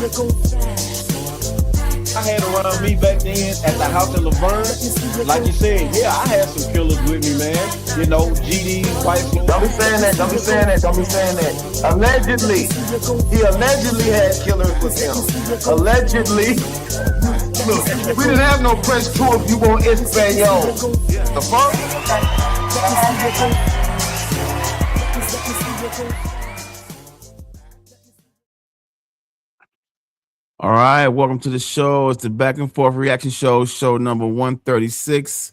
I had around me back then at the house in Laverne. Like you said, yeah, I had some killers with me, man. You know, GD, White Floyd. Don't be saying that. Don't be saying that. Don't be saying that. Allegedly, he allegedly had killers with him. Allegedly. Look, we didn't have no French tour if you want Espanol. The fuck? All right, welcome to the show. It's the Back and Forth Reaction Show, show number 136.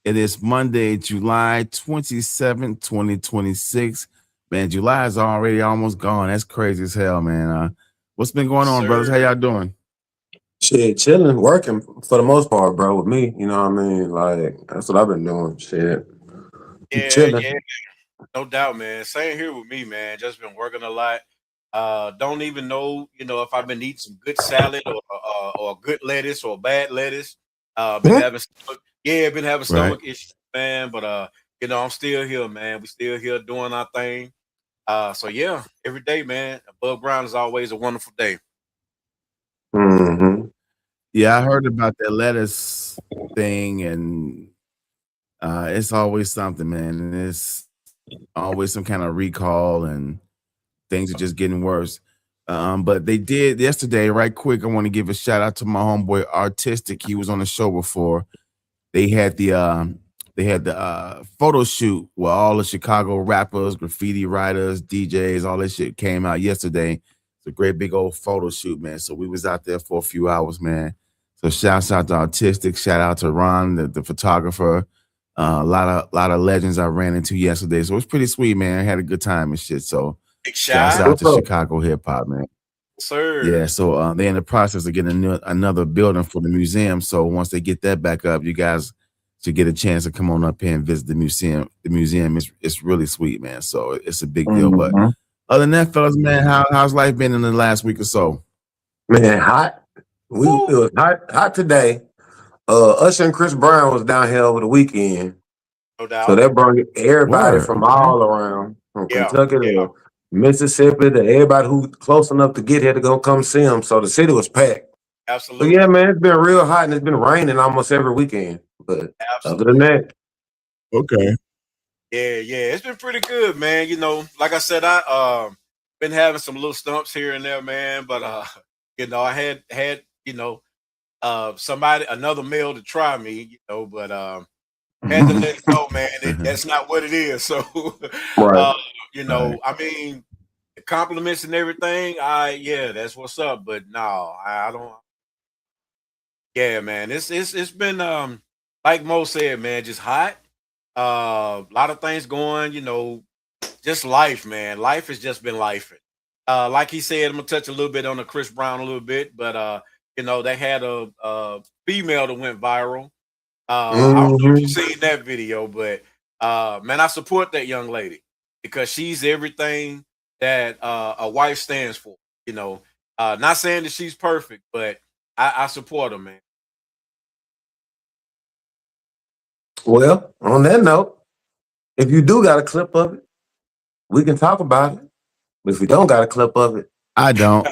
It is Monday, July 27, 2026. Man, July is already almost gone. That's crazy as hell, man. What's been going on, brothers? How y'all doing? Shit, chilling, working for the most part, bro, with me. You know what I mean? Like, that's what I've been doing. Shit. Chilling. Yeah, no doubt, man. Same here with me, man. Just been working a lot. Don't even know, if I've been eating some good salad or good lettuce or bad lettuce. Been having stomach issues, man. But I'm still here, man. We still here doing our thing. So yeah, every day, man. Above ground is always a wonderful day. Mm-hmm. Yeah, I heard about that lettuce thing, and it's always something, man. And it's always some kind of recall, and things are just getting worse. But they did yesterday, right quick. I want to give a shout out to my homeboy Artistic. He was on the show before. They had the photo shoot where all the Chicago rappers, graffiti writers, DJs, all that shit came out yesterday. It's a great big old photo shoot, man. So we was out there for a few hours, man. So shouts out to Artistic, shout out to Ron, the photographer. A lot of legends I ran into yesterday. So it was pretty sweet, man. I had a good time and shit. So shouts out to Chicago hip hop, man. Sir. Yeah, so they're in the process of getting another building for the museum. So once they get that back up, you guys should get a chance to come on up here and visit the museum. The museum is really sweet, man. So it's a big deal. But other than that, fellas, man, how's life been in the last week or so? Man, hot. It was hot today. Usher and Chris Brown was down here over the weekend. No doubt. So that brought everybody from all around, from Kentucky to Mississippi, to everybody who close enough to get here to go come see him. So the city was packed. Absolutely. So yeah, man, it's been real hot and it's been raining almost every weekend. But other than that, okay. Yeah, it's been pretty good, man. Like I said, I been having some little stumps here and there, man. But I had another male to try me, but had to let it go, man. That's not what it is. So right. I mean, the compliments and everything, that's what's up. But no, I don't. Yeah, man, it's been like Mo said, man, just hot. A lot of things going, just life, man. Life has just been life. Like he said, I'm gonna touch a little bit on the Chris Brown a little bit, but they had a female that went viral. I don't know if you've seen that video, but man, I support that young lady because she's everything that a wife stands for. Not saying that she's perfect, but I support her, man. Well, on that note, if you do got a clip of it, we can talk about it. But if we don't got a clip of it, I don't.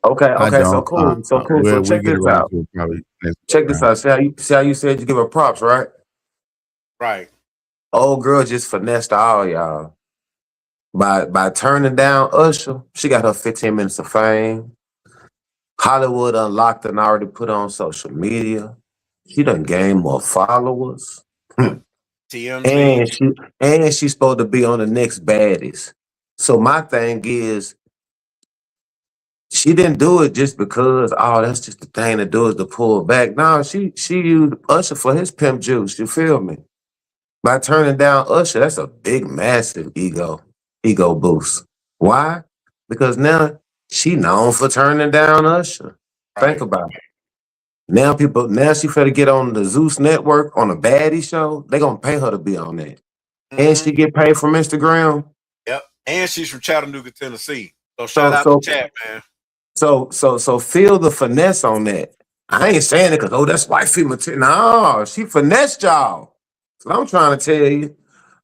Okay, so cool. So check this out. Check this out. See how you said you give her props, right? Right. Old girl just finessed all y'all. By turning down Usher, she got her 15 minutes of fame. Hollywood unlocked and already put on social media. She done gained more followers. TMZ. And she's supposed to be on the next baddies. So my thing is, she didn't do it just because, that's just the thing to do is to pull back. No, she used Usher for his pimp juice. You feel me? By turning down Usher, that's a big, massive ego boost. Why? Because now she known for turning down Usher. Think about it. Now she finna get on the Zeus network on a baddie show. They gonna pay her to be on that. And she get paid from Instagram. Yep. And she's from Chattanooga, Tennessee. So shout out to Chat, man. So feel the finesse on that. I ain't saying it because that's white female. No, she finessed y'all. That's what I'm trying to tell you.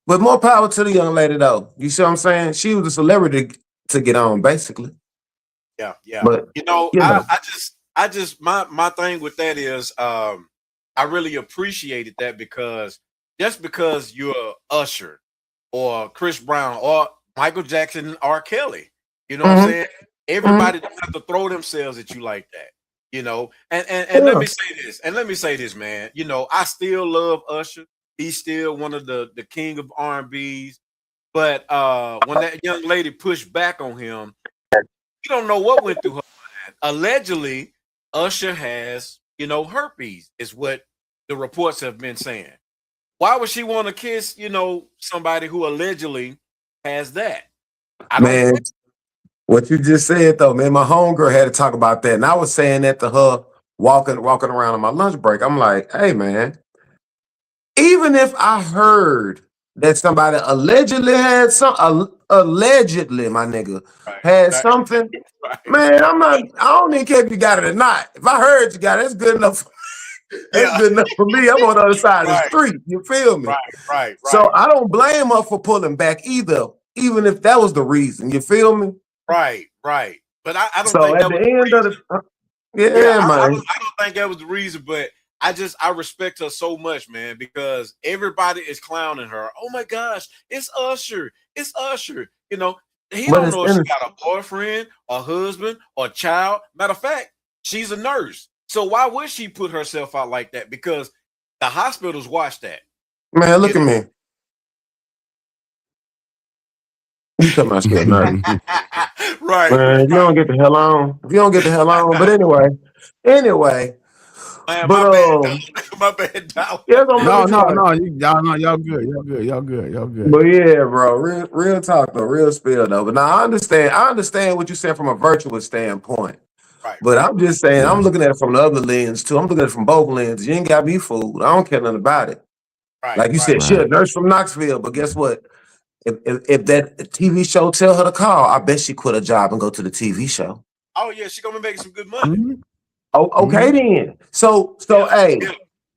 But more power to the young lady though. You see what I'm saying? She was a celebrity to get on, basically. Yeah, yeah. But You know, you know, I just my thing with that is I really appreciated that because just because you're Usher or Chris Brown or Michael Jackson and R. Kelly, you know what I'm mhm, saying? mhm, Everybody don't have to throw themselves at you like that, you know. And let yeah, me say this, man. You know, I still love Usher. He's still one of the king of R&B's. But when that young lady pushed back on him, you don't know what went through her mind. Allegedly, Usher has, you know, herpes, is what the reports have been saying. Why would she want to kiss, you know, somebody who allegedly has that? I don't man. What you just said though, man, my homegirl had to talk about that. And I was saying that to her walking around on my lunch break. I'm like, hey man, even if I heard that somebody allegedly had allegedly, my nigga, right, had right, something, right. man, I don't even care if you got it or not. If I heard you got it, that's good enough. That's Yeah, good enough for me. I'm on the other side of the right, street. You feel me? right, right, So right, I don't blame her for pulling back either, even if that was the reason. You feel me? right, right. But I don't So think at that the was the end of reason. the Yeah, yeah, man. I don't think that was the reason, but I respect her so much, man, because everybody is clowning her. Oh my gosh, it's Usher. It's Usher. You know, he But don't it's know if she in got a boyfriend, a husband, or a child. Matter of fact, she's a nurse. So why would she put herself out like that? Because the hospitals watch that. man, look You at me. You talking about she a nurse. know? Right, Man, you don't right. get the hell on. If you don't get the hell on. But anyway. Man, But my bad, dog. My bad, dog. yeah, I'm gonna No, look at you no, like, no. Y'all, no, y'all good. Y'all good. Y'all good. Y'all but good. yeah, bro, real talk though, real spill though. But now I understand what you said from a virtual standpoint. Right, But right, I'm just saying, I'm Yeah. looking at it from the other lens too. I'm looking at it from both lenses. You ain't got me fooled. I don't care nothing about it. right, Like you right. said, she a Right. nurse from Knoxville, but guess what? If that TV show tell her to call, I bet she quit her job and go to the TV show. Oh yeah, she gonna be making some good money. Mhm. Oh, okay Mhm. then. So Yeah, hey, yeah,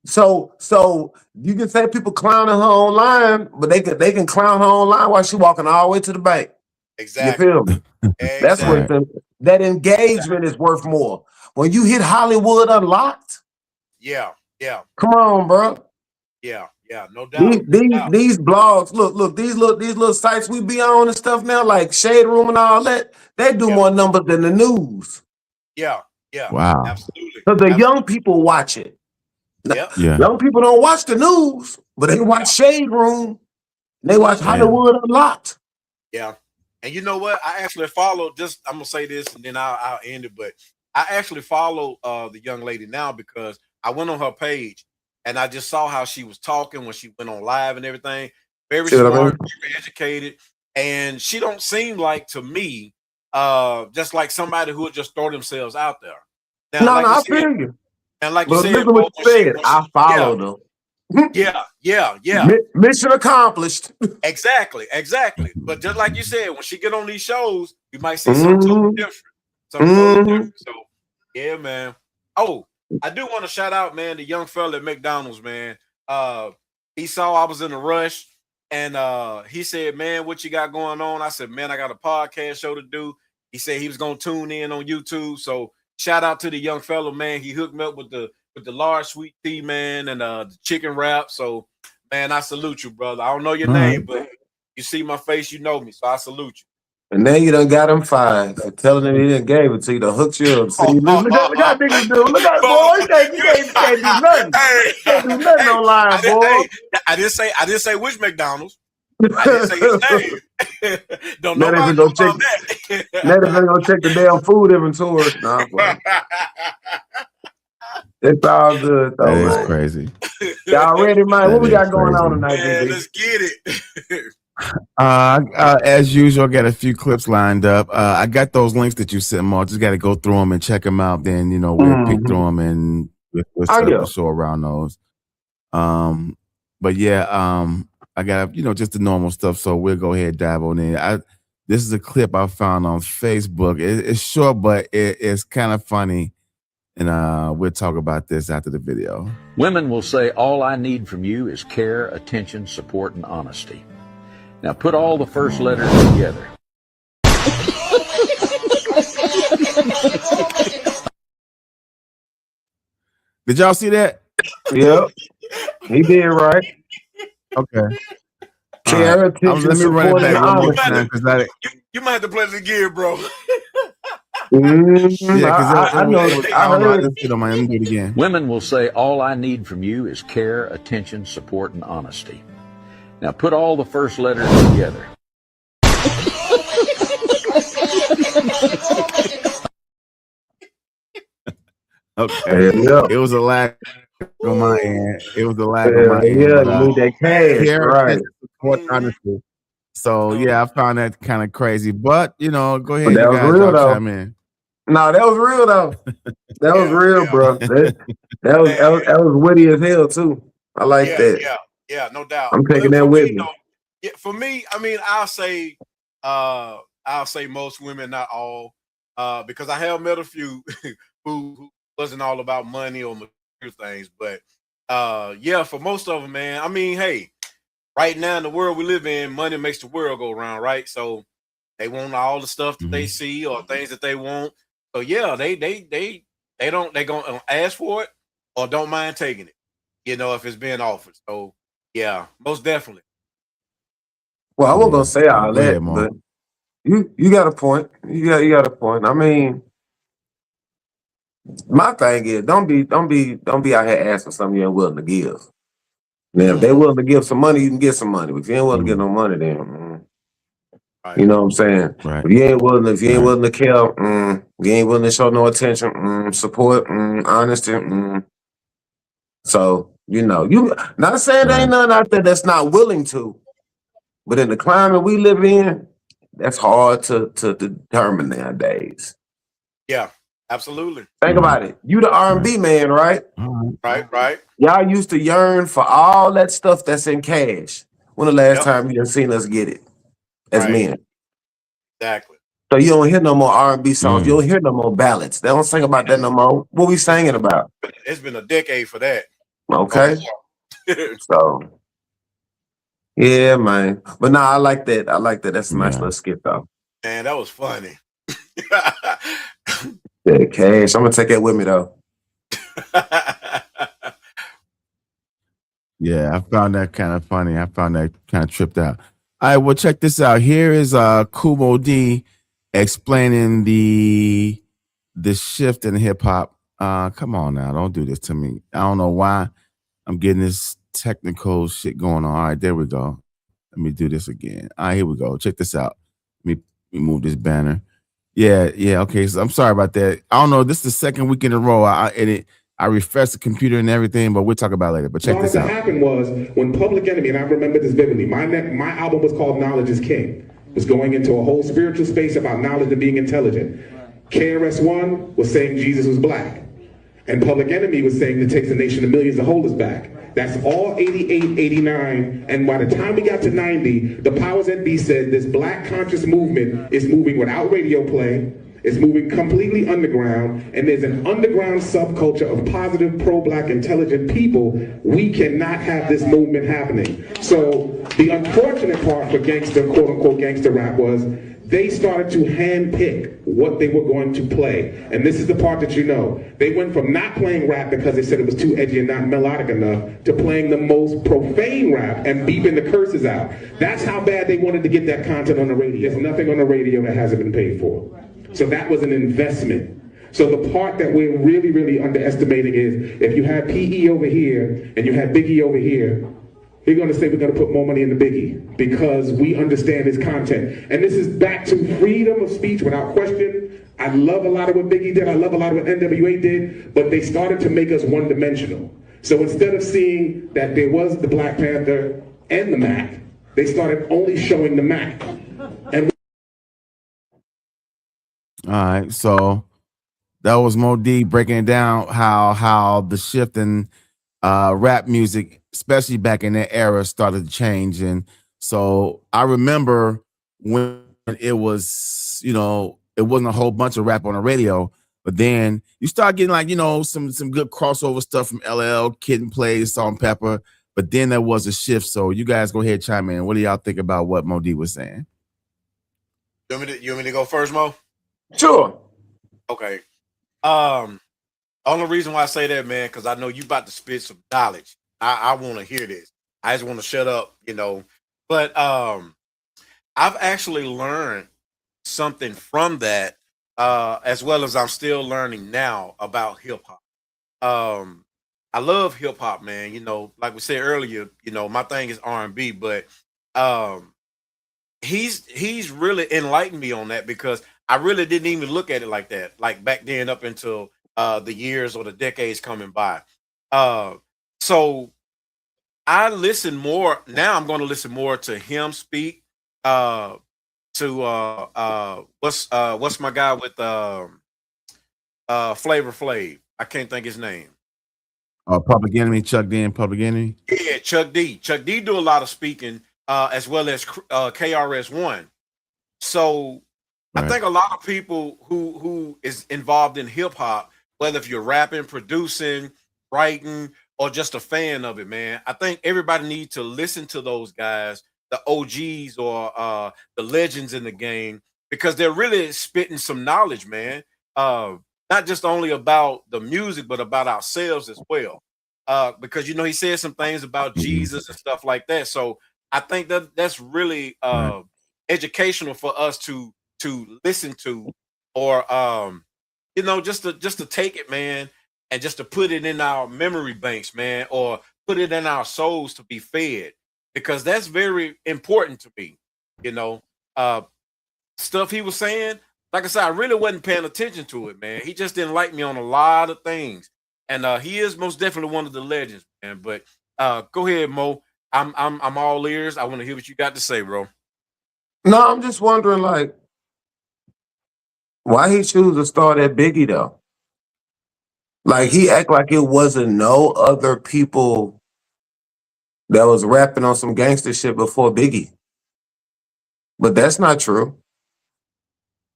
so you can say people clowning her online, but they can clown her online while she walking all the way to the bank. You exactly, feel me? That's what Right. exactly, that exactly. engagement is worth more. When you hit Hollywood Unlocked, Yeah, yeah, come on, bro. yeah, yeah. No These doubt, no these doubt. these blogs, look, these little sites we be on and stuff now, like Shade Room and all that, they do Yeah, more numbers than the news. yeah, yeah. Wow. Absolutely, Because the young absolutely. people watch it. Yep, Yeah. Young people don't watch the news, but they watch yeah, Shade Room. They watch hmm Yeah. Hollywood Unlocked. yeah. And you know what? I actually follow. Just I'm gonna say this, and then I'll end it. But I actually follow the young lady now because I went on her page and I just saw how she was talking when she went on live and everything. Very See what I mean? smart, very educated, and she don't seem like to me just like somebody who would just throw themselves out there. Now, No, like you I said, feel you. and like you But said, listen to what Mo, you said. I yeah, followed them. yeah. Mission accomplished. Exactly, exactly. But just like you said, when she get on these shows, you might see something totally hmm different. Something totally hmm different. So yeah, man. Oh, I do want to shout out, man, the young fella at McDonald's, man. He saw I was in a rush and he said, man, what you got going on? I said, man, I got a podcast show to do. He said he was gonna tune in on YouTube. So shout out to the young fella, man. He hooked me up with the large sweet tea, man, and the chicken wrap. So man, I salute you, brother. I don't know your All right. name, but you see my face, you know me, so I salute you. And then you done got him fired for telling him he didn't gave it to you. Done hooked you up. See, look how niggas do. Look how boy, you can't do nothing. Hey, You can't do nothing hey, online, boy. I didn't say which McDonald's. I didn't say his name. Don't Not nobody even know gonna check. about Not even gonna check the damn food inventory. Nah, boy. that. It's all good That though, is man. crazy. Y'all ready, man? What That we is got going on crazy. tonight, Man, DB? let's get it. As usual, I got a few clips lined up. I got those links that you sent, Mark. Just got to go through them and check them out. Then we'll pick through them and we'll Oh set up yeah. a show around those. But yeah, I got just the normal stuff. So we'll go ahead and dive on in. This is a clip I found on Facebook. It's short, but it's kind of funny. And we'll talk about this after the video. Women will say, all I need from you is care, attention, support, and honesty. Now put all the first letters together. Did y'all see that? Yep, he did right. Okay. Care, Let attention, me run support, it and back one more honesty. time because You might have to play this again, bro. yeah, I know. I don't know. I heard just sit on my. Let me do it again. Women will say, all I need from you is care, attention, support, and honesty. Now put all the first letters together. Okay. Yeah, It was a lack on my end. It was a lack on my end. yeah. But, You need that cash, care, right? attention, support, honesty. So yeah, I found that kind of crazy. But go But ahead, that you was guys, real y'all though. chime in. No, that was real though. That was real, bro. That was witty as hell too. I like that. Yeah, no doubt. I'm taking that For with me, me. though, yeah, for me, I mean, I'll say most women, not all, because I have met a few who wasn't all about money or material things, but yeah, for most of them, man. I mean, hey, right now in the world we live in, money makes the world go round, right? So they want all the stuff that they see or things that they want. So yeah, they gonna ask for it or don't mind taking it, if it's being offered. So yeah, most definitely. Well, I wasn't gonna say all Go ahead, that, Mo. but you got a point. You got a point. I mean, my thing is don't be out here asking something you ain't willing to give. Now, if they willing to give some money, you can get some money. But if you ain't willing to get no money, then you know what I'm saying? Right. If you ain't willing to care, you ain't willing to show no attention, support, honesty, So, you not saying there ain't none out there that's not willing to, but in the climate we live in, that's hard to determine nowadays. Yeah, absolutely. Think about it. You the R&B man, right? Right. Y'all used to yearn for all that stuff that's in cash. When the last time you done seen us get it as men? Exactly. So you don't hear no more R&B songs. You don't hear no more ballads. They don't sing about that no more. What we singing about? It's been a decade for that. Okay. So, yeah, man. But nah, I like that. That's a nice little skit, though. Man, that was funny. Yeah, cash. I'm gonna take that with me though. Yeah, I found that kind of funny. I found that kind of tripped out. All right, well, check this out. Here is Kumo D explaining the shift in hip hop. Come on now, don't do this to me. I don't know why I'm getting this technical shit going on. All right, there we go. Let me do this again. All right, here we go. Check this out. Let me move this banner. Yeah. Okay, so I'm sorry about that. I don't know. This is the second week in a row. I refreshed the computer and everything, but we'll talk about it later. But check this out. What happened was when Public Enemy, and I remember this vividly, my album was called Knowledge is King. It was going into a whole spiritual space about knowledge and being intelligent. KRS-One was saying Jesus was black. And Public Enemy was saying it takes a nation of millions to hold us back. That's all 88, 89, and by the time we got to 90, the powers that be said this black conscious movement is moving without radio play, it's moving completely underground, and there's an underground subculture of positive, pro-black, intelligent people. We cannot have this movement happening. So the unfortunate part for gangster, quote-unquote gangster rap was they started to handpick what they were going to play. And this is the part that you know. They went from not playing rap because they said it was too edgy and not melodic enough to playing the most profane rap and beeping the curses out. That's how bad they wanted to get that content on the radio. There's nothing on the radio that hasn't been paid for. So that was an investment. So the part that we're really, really underestimating is if you have PE over here and you have Biggie over here, we're going to say we're going to put more money in the Biggie because we understand his content. And this is back to freedom of speech without question. I love a lot of what Biggie did. I love a lot of what NWA did, but they started to make us one-dimensional. So instead of seeing that there was the Black Panther and the Mac, they started only showing the Mac. And all right, so that was Mo D breaking down how the shift in rap music, especially back in that era, started to change. And so I remember when it was, it wasn't a whole bunch of rap on the radio, but then you start getting like, some good crossover stuff from LL, Kid and Play, Salt-N-Pepa, but then there was a shift. So you guys go ahead, chime in. What do y'all think about what Mo D was saying? You want me to go first, Mo? Sure. Okay. Only reason why I say that, man, because I know you about to spit some knowledge. I want to hear this. I just want to shut up, But I've actually learned something from that, as well as I'm still learning now about hip hop. I love hip hop, man. Like we said earlier, my thing is R&B, but um, he's really enlightened me on that because I really didn't even look at it like that, like back then up until the years or the decades coming by. Uh, so I listen more now. I'm going to listen more to him speak. Uh, to what's my guy with Flavor Flav? I can't think his name. Public Enemy, Chuck D and Public Enemy. Yeah, Chuck D. Chuck D do a lot of speaking, as well as KRS One. So I Right. think a lot of people who is involved in hip hop, whether if you're rapping, producing, writing, or just a fan of it, man, I think everybody needs to listen to those guys, the OGs or the legends in the game, because they're really spitting some knowledge, man. Not just only about the music, but about ourselves as well. Because he said some things about Mhm. Jesus and stuff like that. So I think that's really Right. educational for us to listen to, or just to take it, man, and just to put it in our memory banks, man, or put it in our souls to be fed, because that's very important to me. You know, uh, Stuff he was saying, like I said, I really wasn't paying attention to it, man. He just didn't like me on a lot of things, and he is most definitely one of the legends, man. But go ahead, Mo. I'm all ears. I want to hear what you got to say, bro. No, I'm just wondering, like, why he choose to start at Biggie though? Like, he act like it wasn't no other people that was rapping on some gangster shit before Biggie, but that's not true.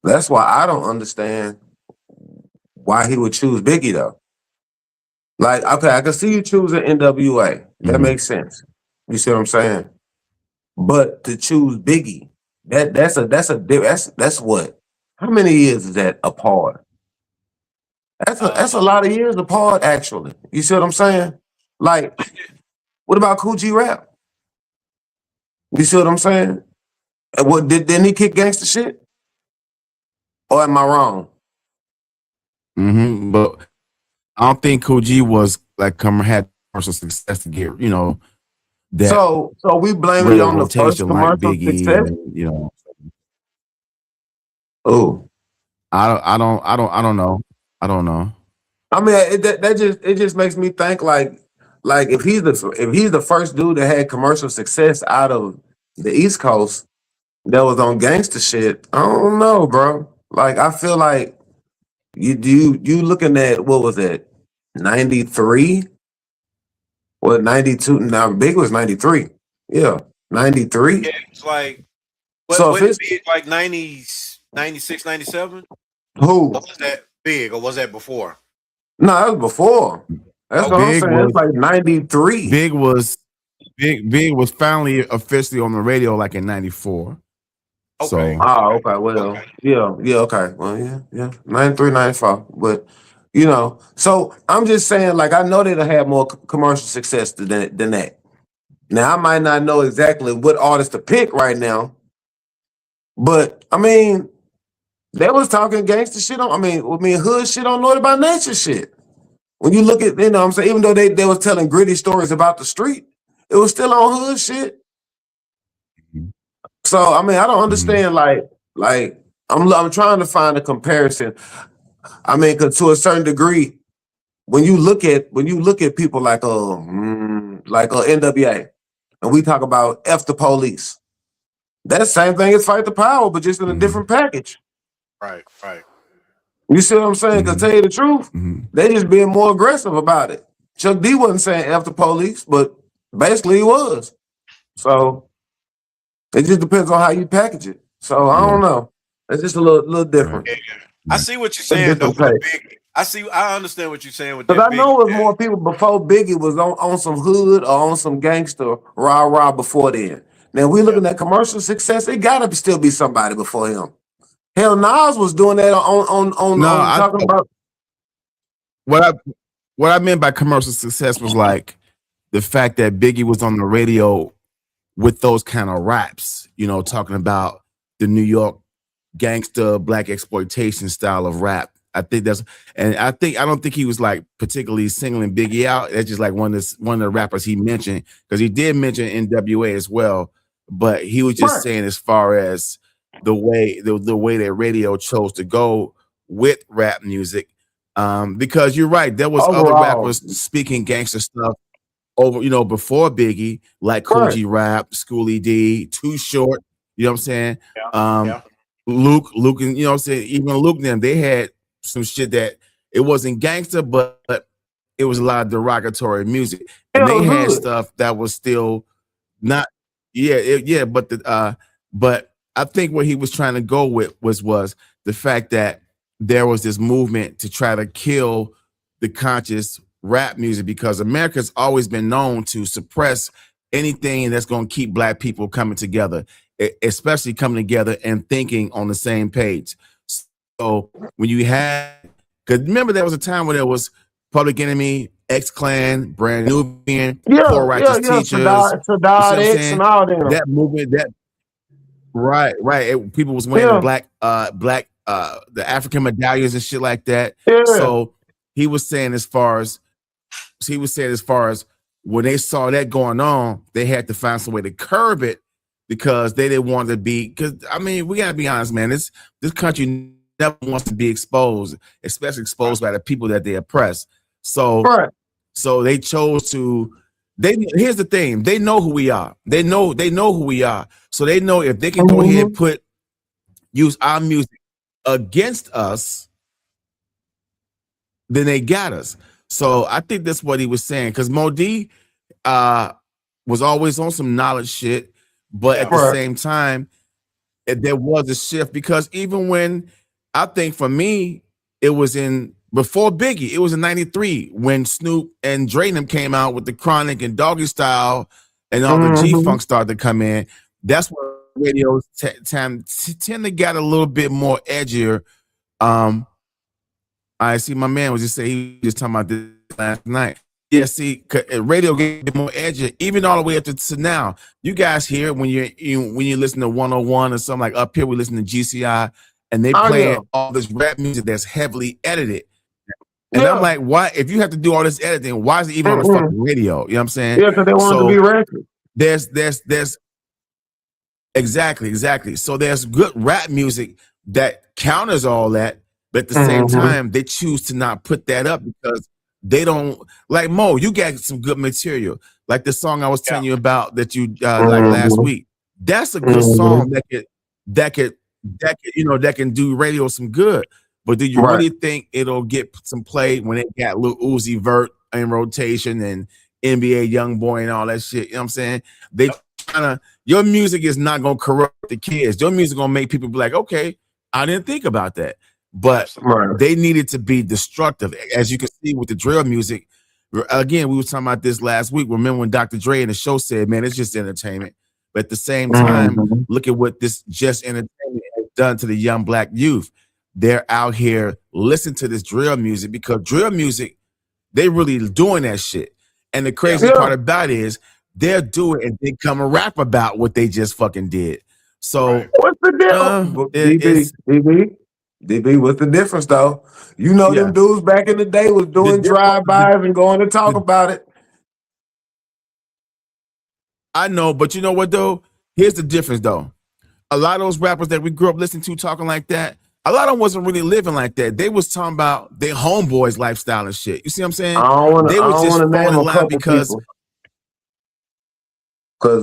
That's why I don't understand why he would choose Biggie though. Like, okay, I can see you choosing NWA. That Mhm. makes sense. You see what I'm saying? But to choose Biggie, that's what? How many years is that apart? That's a lot of years apart, actually. You see what I'm saying? Like, what about Cool G Rap? You see what I'm saying? What didn't he kick gangster shit? Or am I wrong? But I don't think Cool G was like had commercial success to get that So we blame it radio on the first rotation like commercial Biggie. success. And, Oh, I don't know. I don't know. I mean, it just makes me think like if he's the first dude that had commercial success out of the East Coast that was on gangster shit, I don't know, bro. Like, I feel like you looking at, what was it, 93? What, 92? Now Big was 93. Yeah, 93. Yeah, it's like So if what it's big, like 90s, 96, 97? who? Or was that big, or was that before? No, that was before. That's what I'm Big saying. was It's like 93. Big was finally officially on the radio like in '94. So Okay. Oh, okay. Well, Okay. yeah, okay. Well, yeah. 93, 94. But, so I'm just saying, like, I know they'd have had more commercial success than that. Now, I might not know exactly what artist to pick right now, but, I mean, they was talking gangster shit hood shit on Naughty by Nature shit. When you look at, what I'm saying, even though they was telling gritty stories about the street, it was still on hood shit. So, I mean, I don't understand, like I'm trying to find a comparison. I mean, 'cause to a certain degree, when you look at people like NWA, and we talk about F the police, that's the same thing as Fight the Power, but just in a different package. Right. You see what I'm saying? Cause tell you the truth, they just being more aggressive about it. Chuck D wasn't saying F the police, but basically he was. So it just depends on how you package it. So I don't know. It's just a little different. Yeah. I see what you're saying though. With the Biggie. I understand what you're saying with that. Because I know Biggie, it was more people before Biggie was on some hood or on some gangster rah before then. Now, we looking at commercial success, it gotta still be somebody before him. Hell, Nas was doing that on No, talking about. what I meant by commercial success was like the fact that Biggie was on the radio with those kind of raps, you know, talking about the New York gangster black exploitation style of rap. I don't think he was like particularly singling Biggie out. That's just like one of the rappers he mentioned, because he did mention NWA as well, but he was just saying as far as the way that radio chose to go with rap music. Because you're right, there was other rappers speaking gangster stuff over, you know, before Biggie, like Kool G Rap, Schoolie D, Too Short, you know what I'm saying? Yeah. Luke, and you know what I'm saying, even Luke and them, they had some shit that it wasn't gangster, but it was a lot of derogatory music. And they had stuff that was still not, but I think what he was trying to go with was the fact that there was this movement to try to kill the conscious rap music, because America's always been known to suppress anything that's going to keep black people coming together, especially coming together and thinking on the same page. So when you had, because remember there was a time where there was Public Enemy, X-Clan, Brand Nubian, Poor Righteous Teachers, Sadat X and all them. that movement, that right, people was wearing the African medallions and shit like that. Yeah. So he was saying as far as when they saw that going on, they had to find some way to curb it, because they didn't want to be, because I mean, we gotta be honest, man. This country never wants to be exposed, especially exposed by the people that they oppress. So they chose to. Here's the thing: they know who we are. They know who we are. So they know if they can go ahead and use our music against us, then they got us. So I think that's what he was saying, because Mo D was always on some knowledge shit, but at the same time, there was a shift, because even when, I think for me, it was before Biggie, it was in '93 when Snoop and Dre and them came out with the Chronic and Doggy Style, and all the G-Funk started to come in. That's when radios tend to get a little bit more edgier. I see my man was just saying, he was just talking about this last night. Yeah, see, radio get a bit more edgy, even all the way up to now. You guys hear when you listen to 101 or something, like up here we listen to GCI, and they play all this rap music that's heavily edited. And I'm like, why? If you have to do all this editing, why is it even on the fucking radio? You know what I'm saying? Yeah, because they want to be record. There's exactly. So there's good rap music that counters all that, but at the same time, they choose to not put that up because they don't like. Mo, you got some good material, like the song I was telling you about that you like last week. That's a good song that can do radio some good. But do you really think it'll get some play when it got Lil Uzi Vert in rotation and NBA YoungBoy and all that shit? You know what I'm saying? They your music is not gonna corrupt the kids. Your music gonna make people be like, okay, I didn't think about that. But they needed to be destructive, as you can see with the drill music. Again, we were talking about this last week. Remember when Dr. Dre in the show said, "Man, it's just entertainment." But at the same time, look at what this just entertainment has done to the young black youth. They're out here listening to this drill music because drill music, they really doing that shit. And the crazy part about it is they're doing it and they come and rap about what they just fucking did. So what's the deal? DB, what's the difference though? You know, them dudes back in the day was doing drive-bys and going to talk about it. I know, but you know what though? Here's the difference though. A lot of those rappers that we grew up listening to talking like that, a lot of them wasn't really living like that. They was talking about their homeboys' lifestyle and shit. You see what I'm saying? They was just falling in line because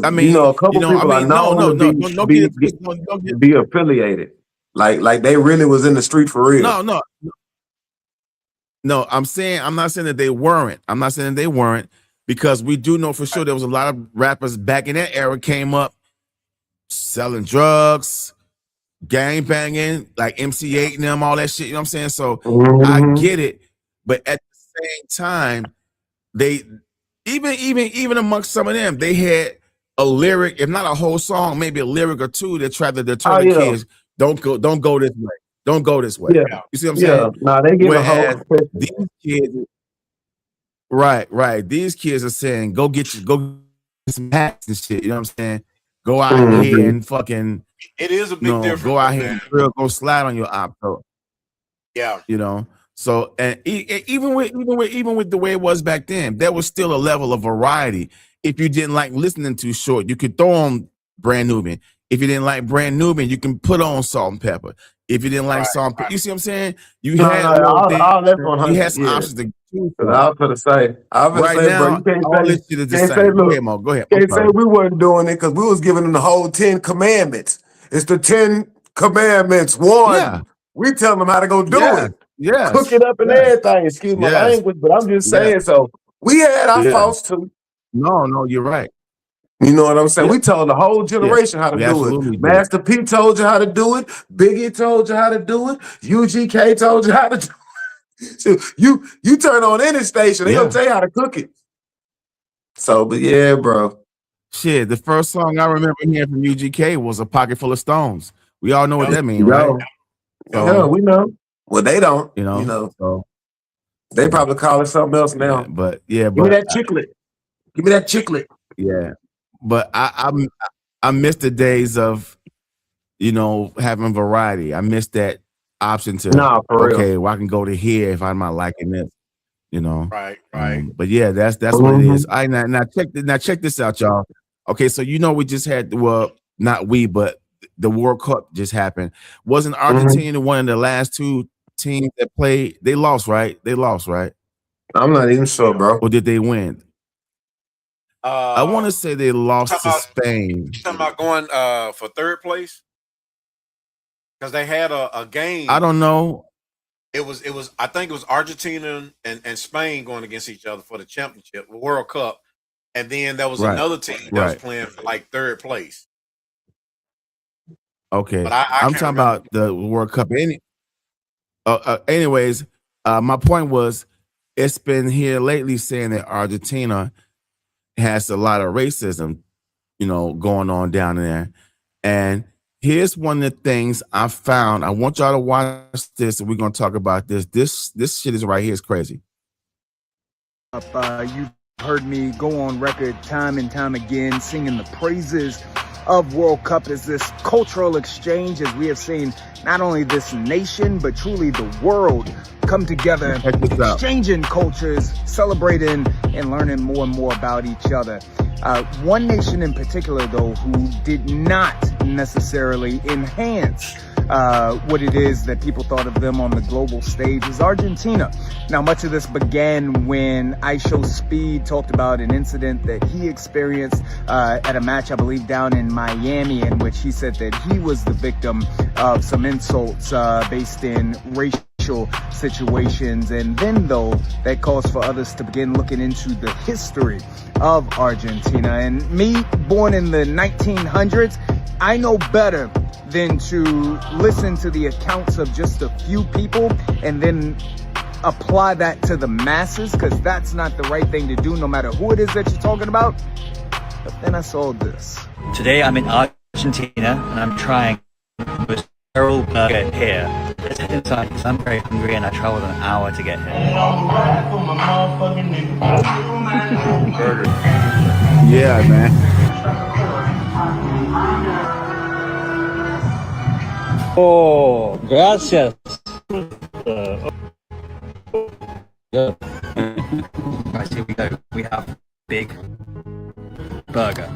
I mean, you know, a couple people are known to be affiliated. Like they really was in the street for real. No, I'm not saying that they weren't. I'm not saying that they weren't, because we do know for sure there was a lot of rappers back in that era came up selling drugs, gang banging, like MC8 and them, all that shit. You know what I'm saying? So I get it, but at the same time, they even amongst some of them, they had a lyric, if not a whole song, maybe a lyric or two that tried to deter the kids. Don't go this way. Don't go this way. Yeah. You see what I'm Yeah. saying? Nah, they give a Whereas whole these kids, right. These kids are saying, go get some hats and shit. You know what I'm saying? Go out here and fucking, It is a big difference. go out here man. and drill, go slide on your opto. Yeah. You know. So and even with the way it was back then, there was still a level of variety. If you didn't like listening to Short, you could throw on Brand Nubian. If you didn't like Brand Nubian, you can put on Salt and Pepper. If you didn't like Salt and Pepper, you see what I'm saying? You had all that's 100. you had some Yeah. options to choose I from. was gonna say, Right bro, now, you can't all say, this shit is the can't say, same. Go look, ahead, Mo. Go ahead. I'm can't say sorry. we wasn't doing it because we was giving them the whole 10 commandments. It's the 10 commandments. One, Yeah. we tell them how to go do Yes. it. Yes. Cook it up and Yes. everything. Excuse my Yes. language, but I'm just Yes. saying. So we had our Yeah. faults too. No, you're right. You know what I'm saying? Yeah. We told the whole generation how to We do absolutely it. did. Master P told you how to do it. Biggie told you how to do it. UGK told you how to do it. So you turn on any station, they Yeah. gonna tell you how to cook it. So, but yeah, bro. Shit, the first song I remember hearing from UGK was A Pocket Full of Stones. We all know what that means, right? Yeah, So, we know. Well, they don't. you know, so They probably call it something else now. yeah, Give me that chiclet. Give me that chiclet. yeah. But I miss the days of, having variety. I miss that option to Nah, for real. okay, well, I can go to here if I'm not liking this, Right. But yeah, that's what it is. Now check this out, y'all. Okay, so we just had not we, but the World Cup just happened. Wasn't Argentina one of the last two teams that played? They lost, right? I'm not even sure, bro. Or did they win? I want to say they lost to Spain. You talking about going for third place? Because they had a game. I don't know. It was. I think it was Argentina and Spain going against each other for the championship, the World Cup, and then there was another team that was playing for like third place. Okay, But I'm talking about the World Cup. Anyways, my point was, it's been here lately saying that Argentina has a lot of racism, going on down there. And here's one of the things I found. I want y'all to watch this, and we're gonna talk about this. This shit is right here is crazy. You've heard me go on record time and time again singing the praises of World Cup as this cultural exchange, as we have seen not only this nation, but truly the world come together, exchanging cultures, celebrating and learning more and more about each other. One nation in particular, though, who did not necessarily enhance what it is that people thought of them on the global stage is Argentina. Now, much of this began when IShowSpeed Speed talked about an incident that he experienced at a match, I believe, down in Miami, in which he said that he was the victim of some insults based in racial situations. And then, though, that calls for others to begin looking into the history of Argentina. And me, born in the 1900s, I know better than to listen to the accounts of just a few people and then apply that to the masses, because that's not the right thing to do, no matter who it is that you're talking about. But then I saw this. Today I'm in Argentina and I'm trying the Errol burger here. Let's head inside because I'm very hungry and I traveled an hour to get here. Yeah, man. Oh, gracias. Right, here we go. We have big burger.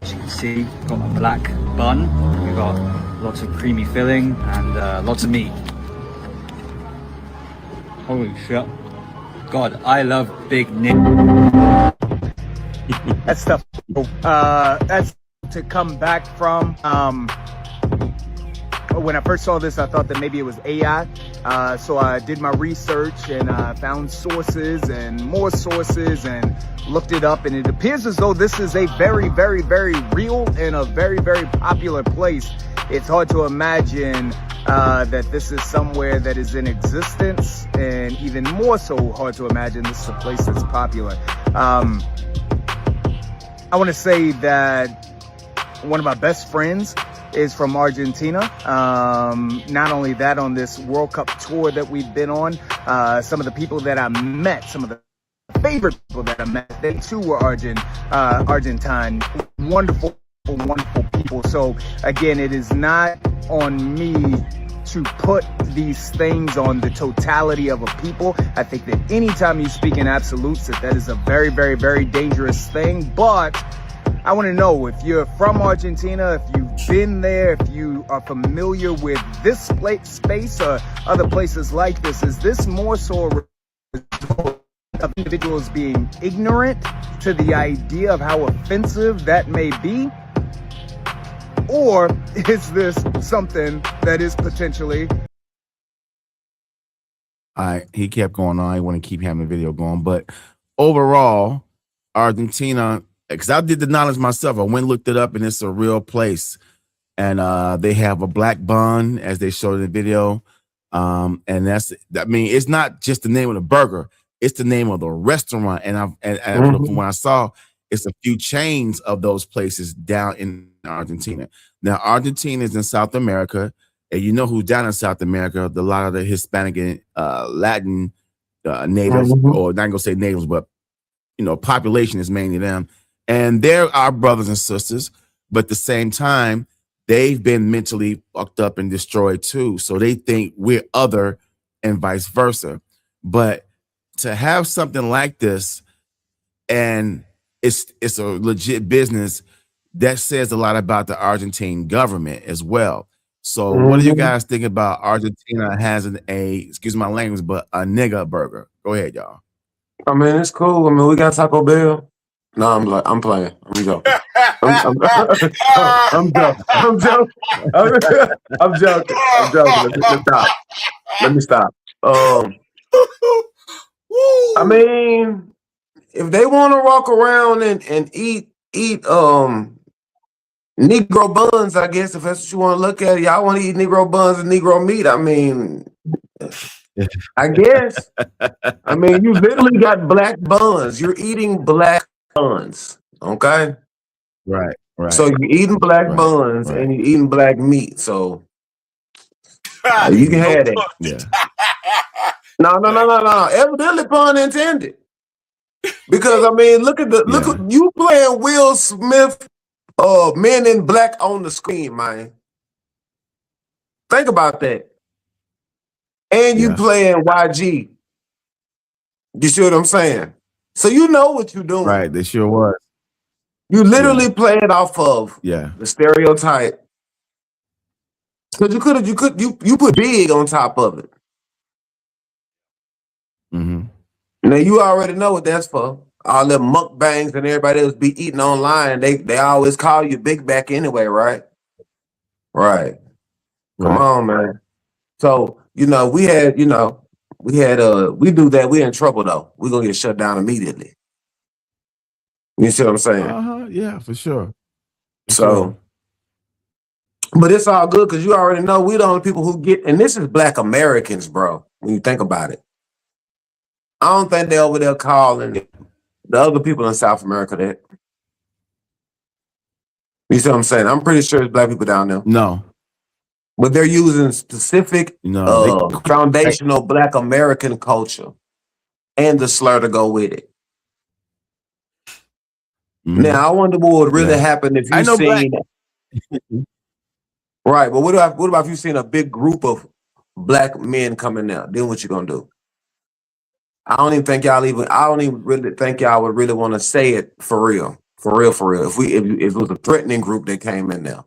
As you can see, we've got a black bun. We've got lots of creamy filling and lots of meat. Holy shit. God, I love big Nick. That's stuff. That's to come back from. When I first saw this, I thought that maybe it was AI. So I did my research and found sources and more sources and looked it up. And it appears as though this is a very, very, very real and a very, very popular place. It's hard to imagine that this is somewhere that is in existence, and even more so hard to imagine this is a place that's popular. I want to say that one of my best friends is from Argentina. Not only that, on this World Cup tour that we've been on, some of the people that I met, some of the favorite people that I met, they too were Argentine. Wonderful people. So again, it is not on me to put these things on the totality of a people. I think that anytime you speak in absolutes, that is a very, very, very dangerous thing. But I want to know if you're from Argentina, if you've been there, if you are familiar with this space or other places like this. Is this more so a result of individuals being ignorant to the idea of how offensive that may be? Or is this something that is potentially... He kept going on. I want to keep having the video going. But overall, Argentina, because I did the knowledge myself. I went and looked it up, and it's a real place. And they have a black bun, as they showed in the video. And it's not just the name of the burger. It's the name of the restaurant. And from what I saw, it's a few chains of those places down in Argentina. Now, Argentina is in South America, and you know who's down in South America? A lot of the Hispanic and Latin natives, or not gonna say natives, but population is mainly them. And they're our brothers and sisters, but at the same time, they've been mentally fucked up and destroyed too. So they think we're other and vice versa. But to have something like this, and it's a legit business, that says a lot about the Argentine government as well. So what do you guys think about Argentina having excuse my language, but a nigga burger? Go ahead, y'all. I mean, it's cool. I mean, we got Taco Bell. No, I'm playing. I'm joking. I'm joking. I'm joking. Let me stop. I mean, if they want to walk around and eat Negro buns, I guess, if that's what you want to look at, y'all want to eat Negro buns and Negro meat. I mean, I guess. I mean, you literally got black buns. You're eating black buns, okay? Right. So you're eating black buns and you're eating black meat. So you can have that. Yeah. No. Evidently pun intended. Because I mean, look at you playing Will Smith, Men in Black on the screen, man. Think about that. And you playing YG. You see what I'm saying? So you know what you're doing. Right, they sure was. You literally playing off of the stereotype. Because you put big on top of it. Now you already know what that's for. All the mukbangs and everybody else be eating online. They always call you Big Back anyway, right? Right. Come on, man. So, we do that. We're in trouble though. We're gonna get shut down immediately. You see what I'm saying? Yeah, for sure. But it's all good because you already know we're the only people who get, and this is Black Americans, bro, when you think about it. I don't think they're over there calling the other people in South America that. You see what I'm saying? I'm pretty sure it's black people down there. No. But they're using specific foundational Black American culture and the slur to go with it. Now, I wonder what would really happen if you seen right, but what about if you seen a big group of black men coming out? Then what you gonna do? I don't even really think y'all would really want to say it for real. If it was a threatening group that came in there.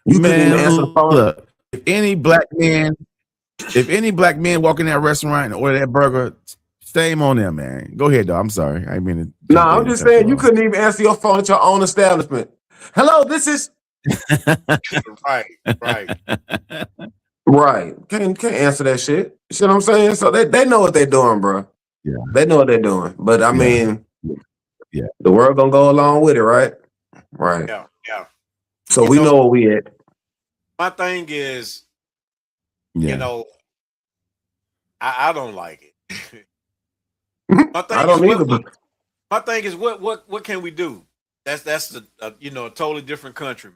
You couldn't even answer the phone. Look, if any black man walk in that restaurant and order that burger, shame on them, man. Go ahead, though. I'm sorry. I mean, no, I'm just saying you couldn't even answer your phone at your own establishment. Hello, this is right. Can't answer that shit. You see what I'm saying? So they know what they're doing, bro. Yeah, they know what they're doing. But I mean, the world gonna go along with it, right? Right. Yeah. So we know where we at. My thing is, I don't like it. My thing is, what can we do? that's the you know, a totally different country.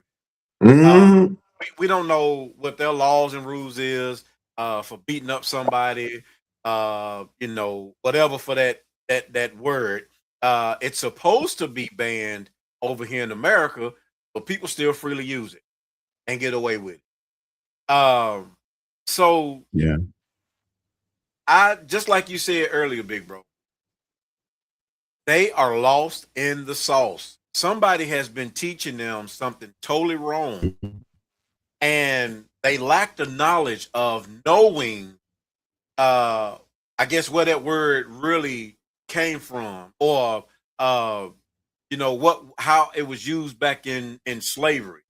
Mhm. We don't know what their laws and rules is for beating up somebody, you know, whatever for that word. It's supposed to be banned over here in America, but people still freely use it and get away with it. So Yeah. I just like you said earlier, big bro, they are lost in the sauce. Somebody has been teaching them something totally wrong, and they lack the knowledge of knowing I guess where that word really came from, or you know what, how it was used back in slavery.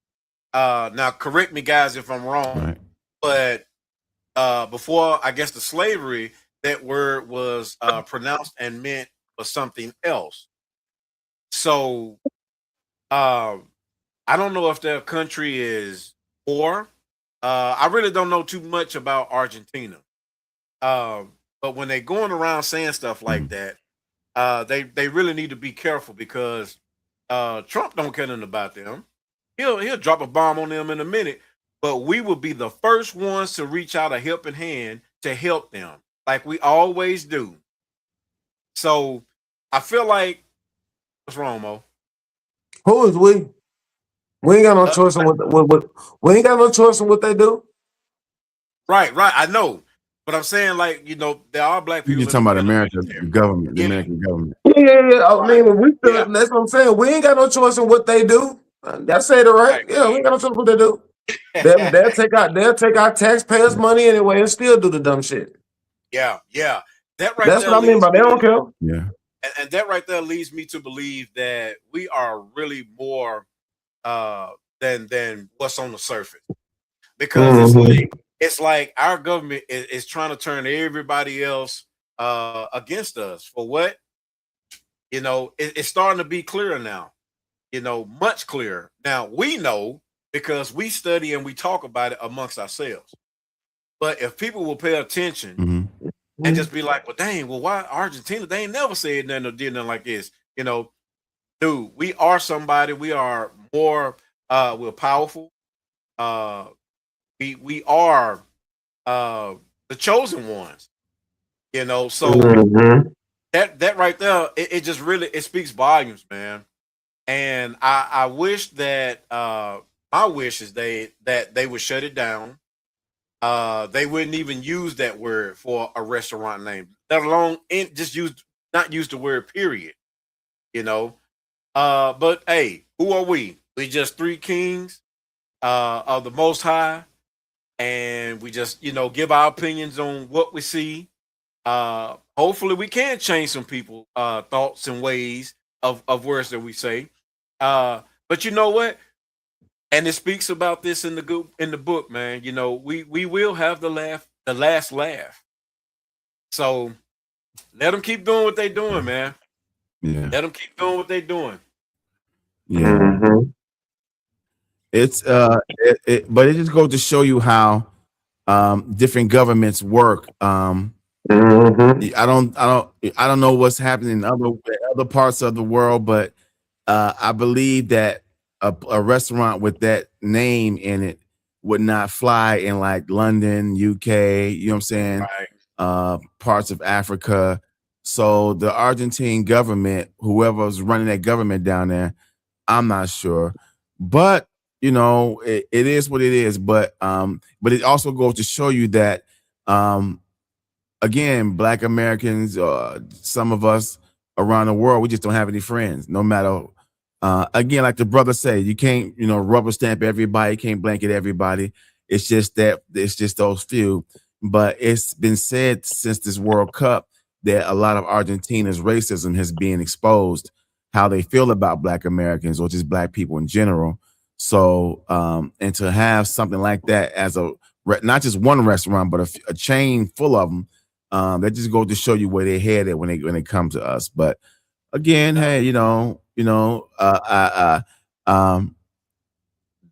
Now correct me guys if I'm wrong, Right. but before I guess the slavery, that word was pronounced and meant for something else. So I don't know if their country is poor. I really don't know too much about Argentina. But when they're going around saying stuff like that, they really need to be careful because Trump don't care nothing about them. He'll drop a bomb on them in a minute, but we will be the first ones to reach out a helping hand to help them, like we always do. So I feel like what's wrong, Mo? Who is we? We ain't got no choice on what we ain't got no choice on what they do. Right, I know, but I'm saying like you know there are black people. You're talking about America, the military. government, the Yeah. American government. Yeah. I Right. mean, we still, Yeah. that's what I'm saying. We ain't got no choice on what they do. That said it right. Yeah, we ain't got no choice on what they do. They'll take our taxpayers' money anyway and still do the dumb shit. Yeah. That right That's there what I mean leads by they don't care. Yeah. and that right there leads me to believe that we are really more than what's on the surface, because it's like our government is trying to turn everybody else against us for what, you know, it's starting to be clearer now, you know, much clearer now. We know because we study and we talk about it amongst ourselves, but if people will pay attention and just be like, well, dang, well, why Argentina? They ain't never said nothing or did nothing like this. You know, dude, we are somebody. We are more. We're powerful. We are the chosen ones. You know, so that right there, it just really it speaks volumes, man. And I wish that my wish is that they would shut it down. They wouldn't even use that word for a restaurant name, let alone just not use the word period, you know. But hey, who are we? We just three kings of the Most High, and we just, you know, give our opinions on what we see. Hopefully we can change some people thoughts and ways of words that we say. But you know what? And it speaks about this in the book, man. You know, we will have the last laugh. So let them keep doing what they're doing, man. Yeah. Let them keep doing what they're doing. Yeah. It's but it just goes to show you how different governments work. I don't know what's happening in other parts of the world, but I believe that a restaurant with that name in it would not fly in like London, UK, you know what I'm saying? Right. Parts of Africa. So the Argentine government, whoever's running that government down there, I'm not sure. But you know, it is what it is. But it also goes to show you that again, Black Americans, some of us around the world, we just don't have any friends, no matter. Again, like the brother say, you can't, you know, rubber stamp everybody, can't blanket everybody. It's just those few. But it's been said since this World Cup that a lot of Argentina's racism has been exposed, how they feel about Black Americans or just Black people in general. So, and to have something like that as not just one restaurant, but a chain full of them, that just goes to show you where they headed when they come to us. But again, hey,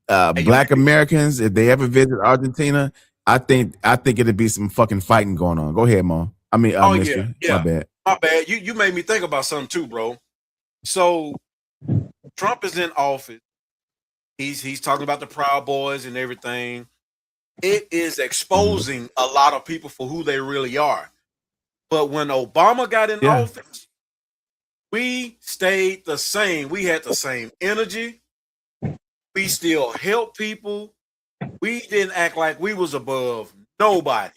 Black Americans, if they ever visit Argentina, I think it'd be some fucking fighting going on. Go ahead, Mo. I mean, Mystery. Yeah. My bad. My bad. You made me think about something too, bro. So Trump is in office, he's talking about the Proud Boys and everything. It is exposing a lot of people for who they really are. But when Obama got in office, we stayed the same. We had the same energy. We still helped people. We didn't act like we was above nobody.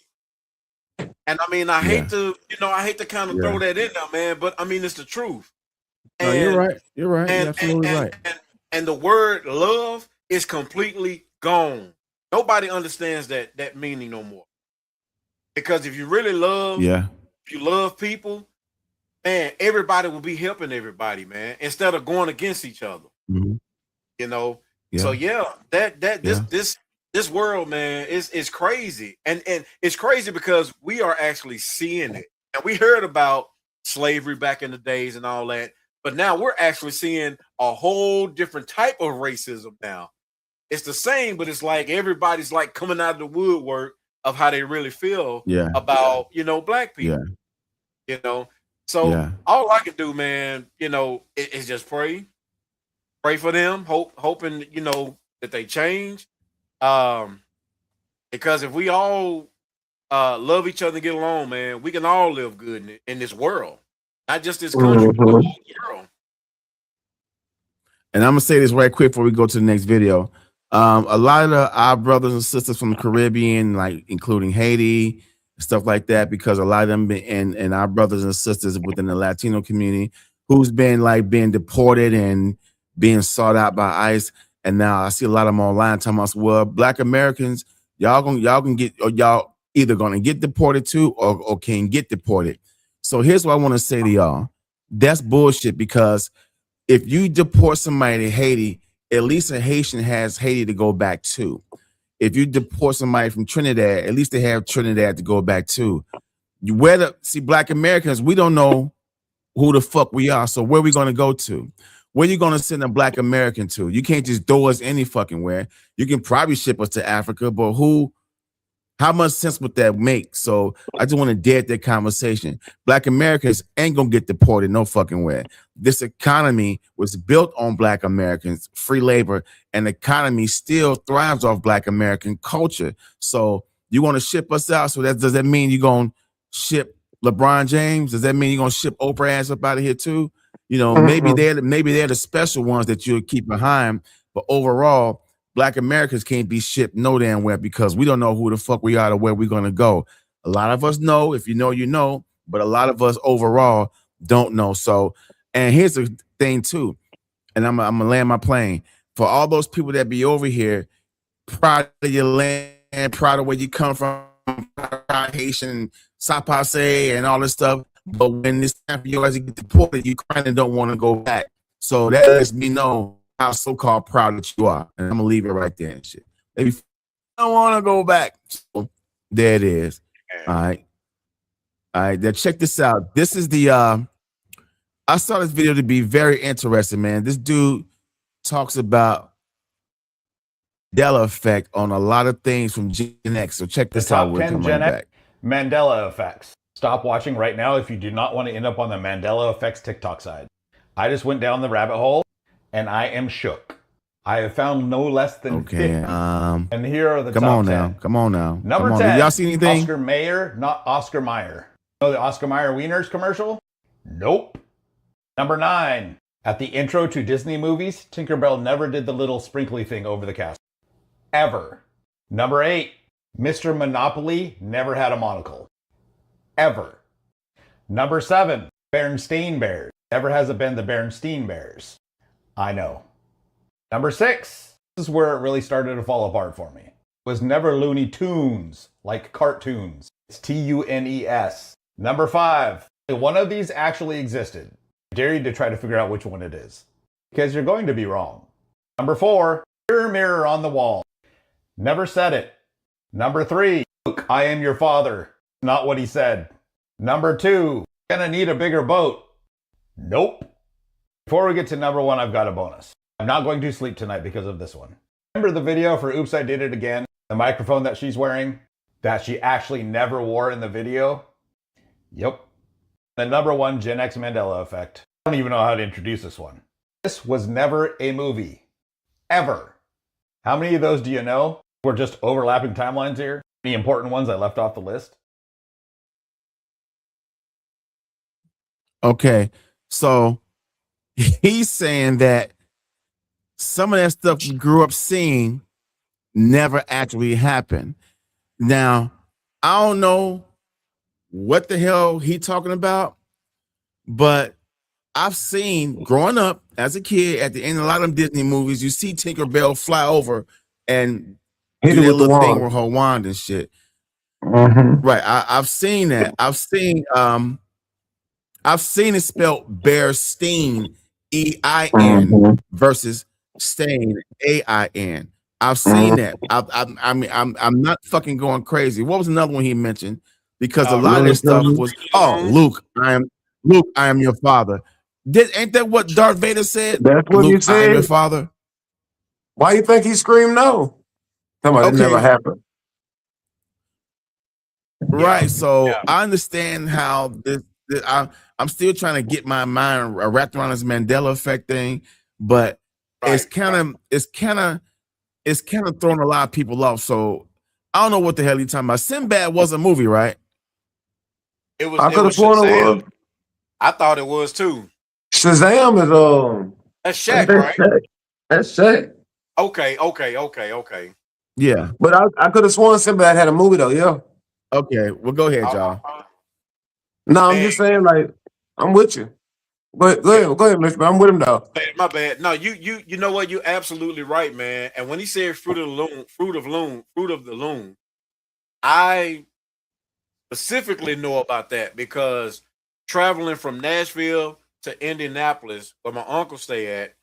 And I mean, I hate to kind of throw that in there, man, but I mean, it's the truth. No, you're right. You're right. You're absolutely right. And the word love is completely gone. Nobody understands that meaning no more. Because if you really love, if you love people, man, everybody will be helping everybody, man, instead of going against each other. Mm-hmm. You know? So this world, man, is crazy. And it's crazy because we are actually seeing it. And we heard about slavery back in the days and all that, but now we're actually seeing a whole different type of racism now. It's the same, but it's like everybody's like coming out of the woodwork of how they really feel about, black people. You know, so all I can do, man, is just pray for them, hoping, that they change. Because if we all love each other and get along, man, we can all live good in this world, not just this country, but the whole world. And I'm gonna say this right quick before we go to the next video. A lot of our brothers and sisters from the Caribbean, like including Haiti, stuff like that, because a lot of them and our brothers and sisters within the Latino community who's been like being deported and being sought out by ICE. And now I see a lot of them online talking about, well, Black Americans, y'all either gonna get deported too or can get deported. So here's what I want to say to y'all. That's bullshit, because if you deport somebody to Haiti, at least a Haitian has Haiti to go back to. If you deport somebody from Trinidad, at least they have Trinidad to go back to. Black Americans, we don't know who the fuck we are. So where are we going to go to? Where you going to send a Black American to? You can't just throw us any fucking where. You can probably ship us to Africa, but how much sense would that make? So I just want to dead that conversation. Black Americans ain't gonna get deported no fucking way. This economy was built on Black Americans, free labor, and the economy still thrives off Black American culture. So you want to ship us out? So does that mean you're gonna ship LeBron James? Does that mean you're gonna ship Oprah ass up out of here too? Maybe they're the special ones that you'll keep behind, but overall, Black Americans can't be shipped no damn where, because we don't know who the fuck we are or where we're going to go. A lot of us know. If you know, you know. But a lot of us overall don't know. So, and here's the thing too, and I'm going to land my plane. For all those people that be over here, proud of your land, proud of where you come from, proud Haitian, Sapase, and all this stuff. But when it's time for you guys to get deported, you kind of don't want to go back. So that lets me know how so-called proud that you are. And I'm gonna leave it right there and shit. Maybe I don't want to go back. So there it is. All right. Now check this out. This is the I saw this video to be very interesting, man. This dude talks about Mandela effect on a lot of things from Gen X. So check this out. We'll come right back. Mandela effects. Stop watching right now if you do not want to end up on the Mandela effects TikTok side. I just went down the rabbit hole and I am shook. I have found no less than 50. And here are the top 10. Come on now. Number 10. Y'all see anything? Oscar Mayer, not Oscar Mayer. You know the Oscar Mayer Wieners commercial? Nope. Number 9. At the intro to Disney movies, Tinkerbell never did the little sprinkly thing over the castle. Ever. Number 8. Mr. Monopoly never had a monocle. Ever. Number 7. Berenstain Bears. Never has it been the Berenstain Bears. I know. Number 6. This is where it really started to fall apart for me. It was never Looney Tunes, like cartoons. It's Tunes. Number 5. One of these actually existed. I dare you to try to figure out which one it is, because you're going to be wrong. Number 4. Mirror, mirror on the wall. Never said it. Number 3. Luke, I am your father. Not what he said. Number 2. Gonna need a bigger boat. Nope. Before we get to number 1, I've got a bonus. I'm not going to sleep tonight because of this one. Remember the video for Oops, I Did It Again? The microphone that she's wearing? That she actually never wore in the video? Yep. The number 1 Gen X Mandela effect. I don't even know how to introduce this one. This was never a movie. Ever. How many of those do you know? We're just overlapping timelines here. Any important ones I left off the list? Okay, so he's saying that some of that stuff we grew up seeing never actually happened. Now, I don't know what the hell he talking about, but I've seen growing up as a kid at the end of a lot of them Disney movies, you see Tinkerbell fly over and Hit do it that with the little thing wand. with her wand and shit. Mhm. Right. I've seen that. I've seen it spelled Bearstein, EIN Mhm. versus Stain, AIN. I've seen that. I mean, I'm not fucking going crazy. What was another one he mentioned? Because a lot of Looney this stuff Tunes. was, Luke, I am your father. Ain't that what Darth Vader said? That's what he Luke, I am your said. father. Why you think he screamed no? Come on, it never Okay, happened. right. So Yeah. I understand how this I'm still trying to get my mind wrapped around this Mandela effect thing, but it's kind of throwing a lot of people off. So I don't know what the hell you're talking about. Sinbad was a movie, right? It was. I It could have was sworn it Shazam. was. I thought it was too. Shazam is That's Shaq, right? That's Shaq. Okay. Yeah. But I could have sworn Sinbad had a movie though. Yeah. Okay. Well, go ahead, y'all. No, I'm Man, just saying, like, I'm with you. But go ahead, Mr. I'm with him though. my bad. No, you know what? You're absolutely right, man. And when he said fruit of the loom, I specifically know about that because traveling from Nashville to Indianapolis, where my uncle stay at,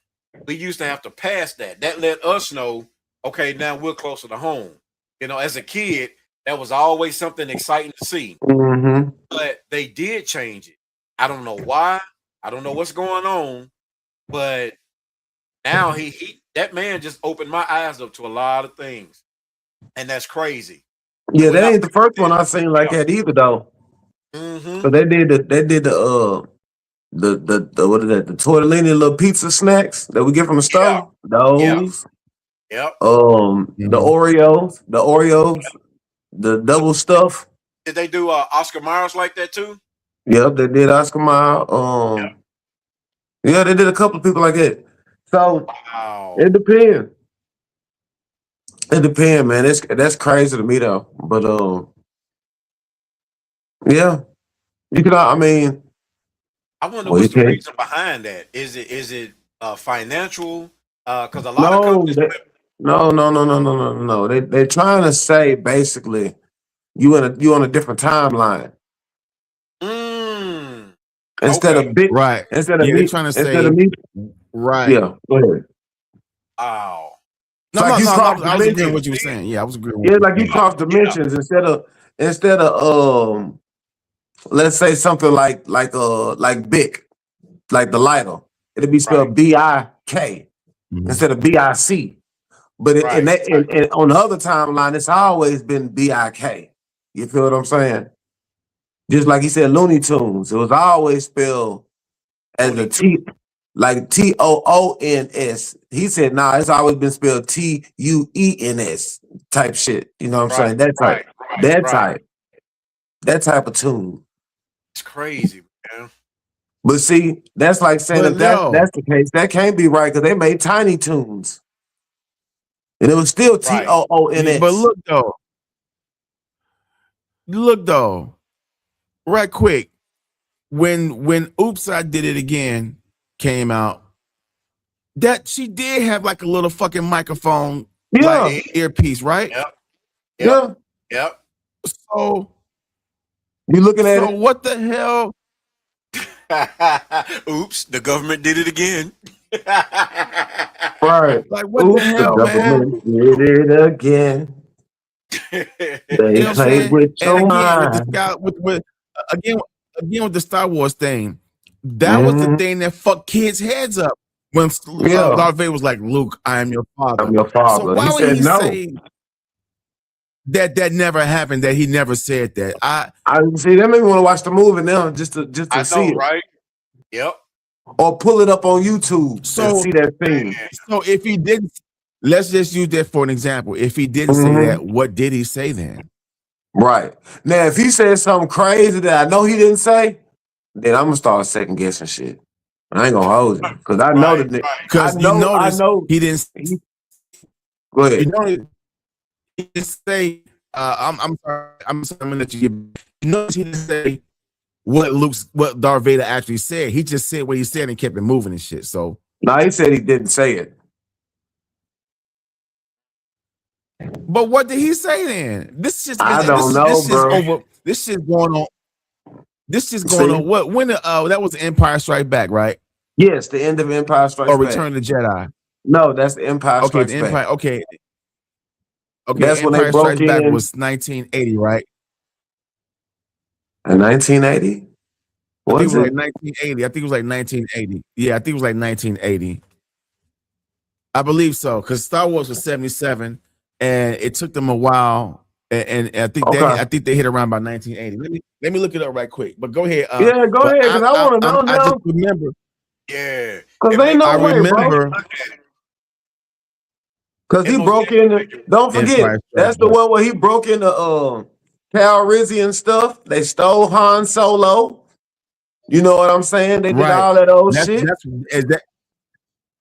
we used to have to pass that. That let us know, okay, now we're closer to home. You know, as a kid, that was always something exciting to see. Mm-hmm. But they did change it. I don't know why. I don't know what's going on. But now he that man just opened my eyes up to a lot of things. And that's crazy. Yeah, We that got ain't the first one I seen like that either though. mm-hmm. So they did the what is that? The tortellini little pizza snacks that we get from the store. Those. Yep. The Oreos, the double stuff. Did they do Oscar Myers like that too? Yep, they did Oscar Mayer. Yeah, they did a couple of people like that. So Wow. it depends. It depends, man. That's crazy to me though. But yeah, you can. I mean, I wonder well, what's you the can't. reason behind that. Is it financial? Because a lot of No, companies no. They're trying to say basically you on a different timeline instead okay. of big. Right. Instead of Yeah, me. they're trying to Instead say of me. right. Yeah. Go ahead. Wow. No, Like you I cross was agreeing with dimensions. what you were saying. Yeah, I was agreeing with Yeah, what like you you were saying. cross dimensions instead of let's say something like Bic, like the lighter. It'll be spelled BIK instead of BIC. But and on the other timeline, it's always been BIK. You feel what I'm saying? Just like he said, Looney Tunes. It was always spelled as a T, like TOONS. He said, nah, it's always been spelled TUENS type shit. You know what I'm saying? That type of tune. It's crazy, man. But see, that's like saying But if that's no. the case, that can't be right because they made Tiny Toons. And it was still TOONS. But look though, right quick. When Oops, I Did It Again came out, that she did have like a little fucking microphone, like earpiece, right? Yep. So you looking at it? What the hell? Oops, the government did it again. Right. Like what the hell, the man? government did it again. They played with your mind. Again with the Star Wars thing, that was the thing that fucked kids' heads up when Darth Vader was like, "Luke, I am your father." I'm your father. So why He would said he no. say that never happened? That he never said that. I see. That made me want to watch the movie now, just to I see know, it. right? Yep. or pull it up on YouTube and So, see that thing. so if he didn't, let's just use that for an example. If he didn't say that, what did he say then? Right. Now, if he said something crazy that I know he didn't say, then I'm gonna start second guessing shit. I ain't gonna hold you because I know that. Because I know he didn't. Go ahead. You know, he didn't say. I'm sorry. I'm gonna let you get. You notice he didn't say what Darth Vader actually said. He just said what he said and kept it moving and shit. So no, he said he didn't say it. but what did he say then? This just I don't know, bro. This shit's going on. This is going on. What when that was Empire Strike Back, right? Yes, the end of Empire Strikes Or Back. Return of the Jedi. No, that's the Empire Okay, Strikes the Empire. Back. Okay. That's when they Empire broke Strikes Back in. was 1980, right? In 1980? I think it was Was like it? 1980. I think it was like 1980. Yeah, I think it was like 1980. I believe so, because Star Wars was 77, and it took them a while. And I think Okay. they hit around by 1980. Let me look it up right quick. But go ahead. Yeah, go but ahead, because I want to know I just now. remember. Yeah. Because they no way, bro. Because he broke in. Don't forget, Empire that's Strikes the Back. one where he broke into Calrissian stuff. They stole Han Solo. You know what I'm saying? They did Right. all that old That's shit. is that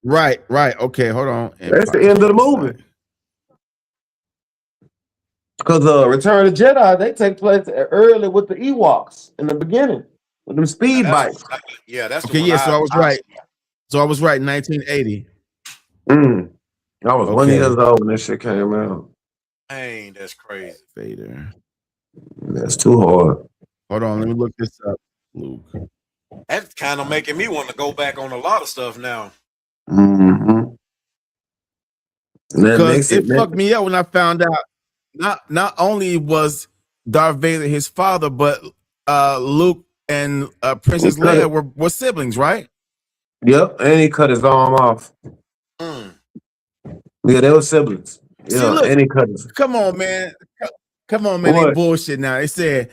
right? Okay, hold on. That's the Empire end of the Strikes movie. Back. Because Return of the Jedi, they take place early with the Ewoks in the beginning with them speed bikes. Yeah, that's the Okay, one. yeah. So I was right. So I was right. 1980. I was 1 year old when that shit came out. Dang, that's crazy. Vader. That's too hard. Hold on, let me look this up, Luke. That's kind of making me want to go back on a lot of stuff now. Mm-hmm. Because it fucked me up when I found out not only was Darth Vader his father, but Luke and Princess Leia were siblings, right? Yep, and he cut his arm off. Yeah, they were siblings. Yeah, See, look, and he cut his. Come on, man. Come on, man. What? They bullshit now. They said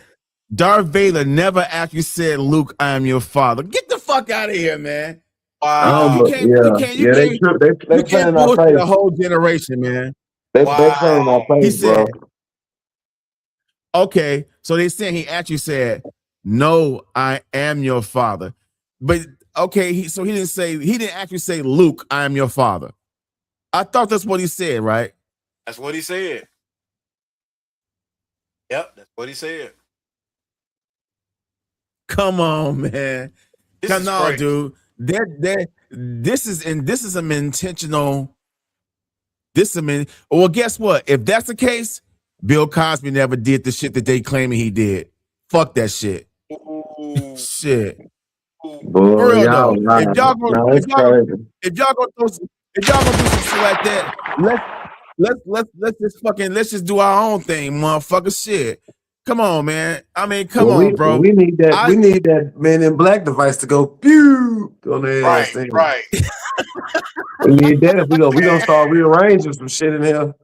Darth Vader never actually said, Luke, I am your father. Get the fuck out of here, man. Wow. You can't they playing our bullshit face. a whole generation, man. They playing our face, He said, bro. okay, so they saying he actually said, no, I am your father. But okay, he didn't actually say, Luke, I am your father. I thought that's what he said, right? That's what he said. Yep, that's what he said. Come on, man. This No, is dude. This is some intentional. Well, guess what? If that's the case, Bill Cosby never did the shit that they claiming he did. Fuck that shit. Shit. Boy, For real y'all though. lying. If y'all gonna do some shit like that, let's just do our own thing, motherfucker. Shit. Come on, man. I mean, come on, bro. We need that. We need that Man in Black device to go pew on their ass. Thing. Right. We need that if we gonna start rearranging some shit in here.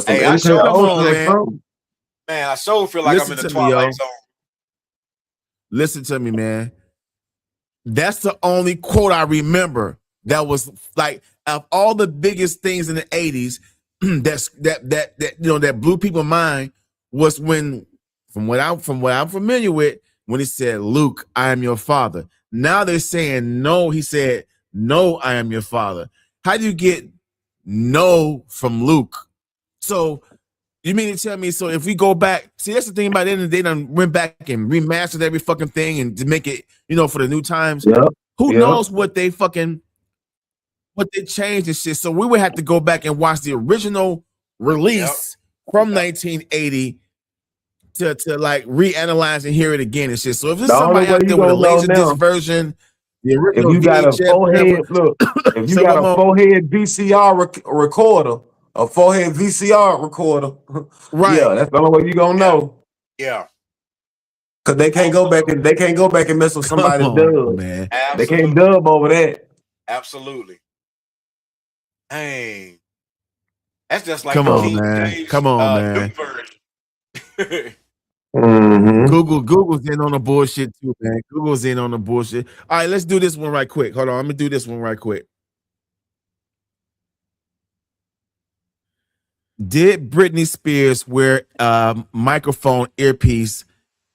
Hey, I sure come on, man. Man, I sure feel like I'm in the Twilight Zone. Listen to me, man. That's the only quote I remember that was like of all the biggest things in the 80s that blew people's mind was when, from what I'm familiar with, when he said, Luke, I am your father. Now they're saying no, he said, no, I am your father. How do you get no from Luke? So you mean to tell me, so if we go back, see, that's the thing about it, they done went back and remastered every fucking thing and to make it, for the new times. Yep. Who knows what they changed and shit. So we would have to go back and watch the original release from 1980 to like reanalyze and hear it again and shit. So if there's somebody out there with a Laserdisc version, the original if you got VHS, a four-head VCR recorder, a four-head VCR recorder, right? Yeah, that's the only way you gonna know. Yeah, because they can't go back and mess with somebody's dub, man. They can't dub over that. Absolutely. Dang, that's just like Come the on, King man. James, Come on, man. new version. Mm-hmm. Google's in on the bullshit too, man. Google's in on the bullshit. All right, let's do this one right quick. Hold on, I'm gonna do this one right quick. Did Britney Spears wear a microphone earpiece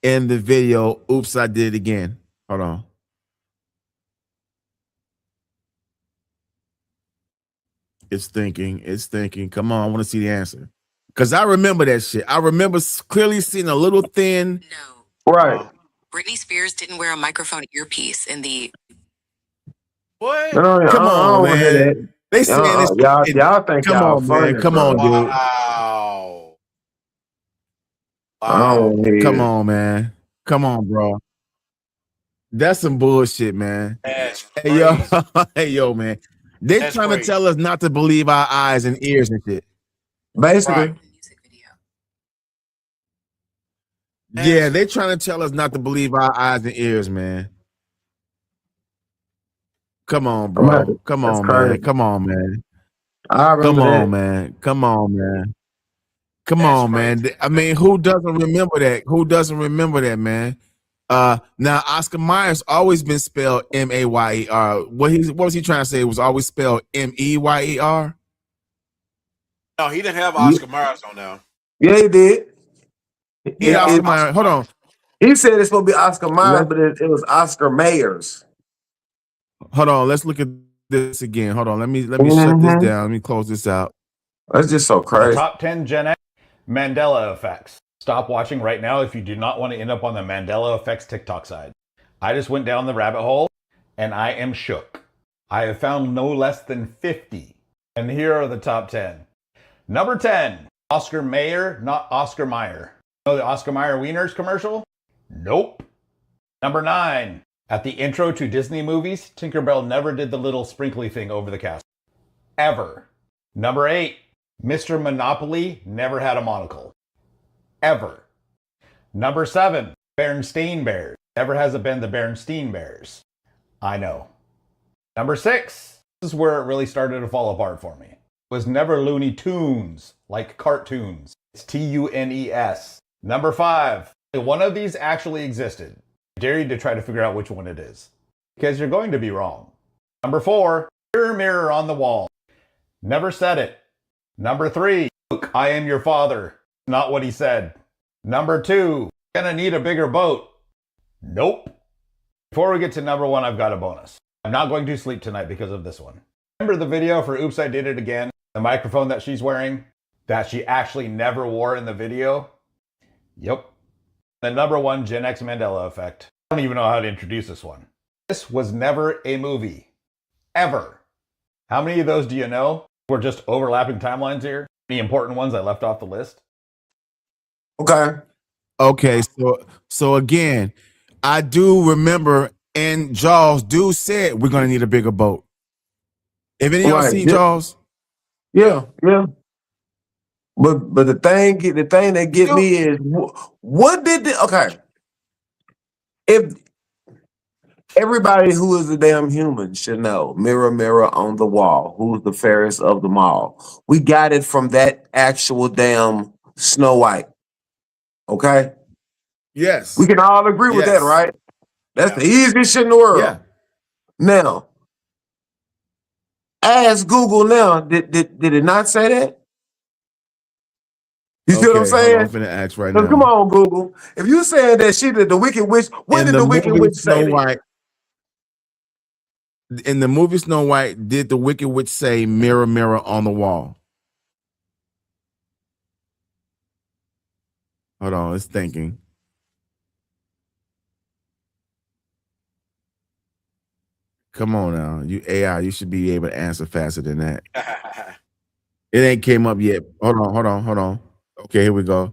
in the video? Oops, I did it again. Hold on. It's thinking. Come on, I want to see the answer. Because I remember that shit. I remember clearly seeing a little thin. No. Right. Britney Spears didn't wear a microphone earpiece in the. What? No, Come I on, don't wanna hear man. They saying this. y'all think Come y'all on, funny, man. Come bro. on, dude. Wow. I don't wanna hear Come it. on, man. Come on, bro. That's some bullshit, man. That's Hey, yo, crazy. hey, yo, man. They That's trying crazy. to tell us not to believe our eyes and ears and shit. Basically. Right. Music video. Yeah, they trying to tell us not to believe our eyes and ears, man. Come on, bro. Come That's on, crazy. man. Come on, man. I remember Come that. on, man. Come on, man. Come That's on, man. crazy. I mean, who doesn't remember that? Who doesn't remember that, man? Now Oscar Myers always been spelled M-A-Y-E-R. What was he trying to say? It was always spelled M-E-Y-E-R? No, he didn't have Oscar Myers on there. Yeah, he did. Yeah, Oscar Myers. Hold on. He said it's supposed to be Oscar Myers, Let- but it was Oscar Mayers. Hold on. Let's look at this again. Hold on. Let me shut this Mhm. down. Let me close this out. That's just so The crazy. top 10 Gen X Mandela effects. Stop watching right now if you do not want to end up on the Mandela effects TikTok side. I just went down the rabbit hole and I am shook. I have found no less than 50. And here are the top 10. Number 10, Oscar Mayer, not Oscar Mayer. You know the Oscar Mayer Wieners commercial? Nope. Number 9, at the intro to Disney movies, Tinkerbell never did the little sprinkly thing over the castle. Ever. Number 8, Mr. Monopoly never had a monocle. Ever. Number 7, Berenstain Bears. Never has it been the Berenstain Bears. I know. Number 6, this is where it really started to fall apart for me. It was never Looney Tunes, like cartoons. It's Tunes. Number 5, one of these actually existed. I dare you to try to figure out which one it is, because you're going to be wrong. Number 4, Mirror, Mirror on the Wall. Never said it. Number 3, Luke, I am your father. Not what he said. Number 2, gonna need a bigger boat. Nope. Before we get to number 1, I've got a bonus. I'm not going to sleep tonight because of this one. Remember the video for Oops, I Did It Again? The microphone that she's wearing that she actually never wore in the video? Yep. The number 1 Gen X Mandela effect. I don't even know how to introduce this one. This was never a movie. Ever. How many of those do you know? We're just overlapping timelines here. Any important ones I left off the list? Okay. So again, I do remember, and Jaws do said we're gonna need a bigger boat. Have any of y'all Right. seen Jaws? Yeah. But the thing that get me is what did if everybody who is a damn human should know, mirror, mirror on the wall, who's the fairest of them all? We got it from that actual damn Snow White. Okay? Yes. We can all agree with that, Yes. right? That's the easiest shit in the world. Yeah. Now, ask Google now, did it not say that? You see what I'm Okay, hold on, saying? I'm finna ask right 'Cause now. come on, Google. If you saying that she did the Wicked Witch, what In did the the Wicked movie Witch say? Snow then? White, in the movie Snow White, did the Wicked Witch say mirror, mirror on the wall? Hold on, it's thinking. Come on now. You AI, you should be able to answer faster than that. It ain't came up yet. Hold on. Okay, here we go.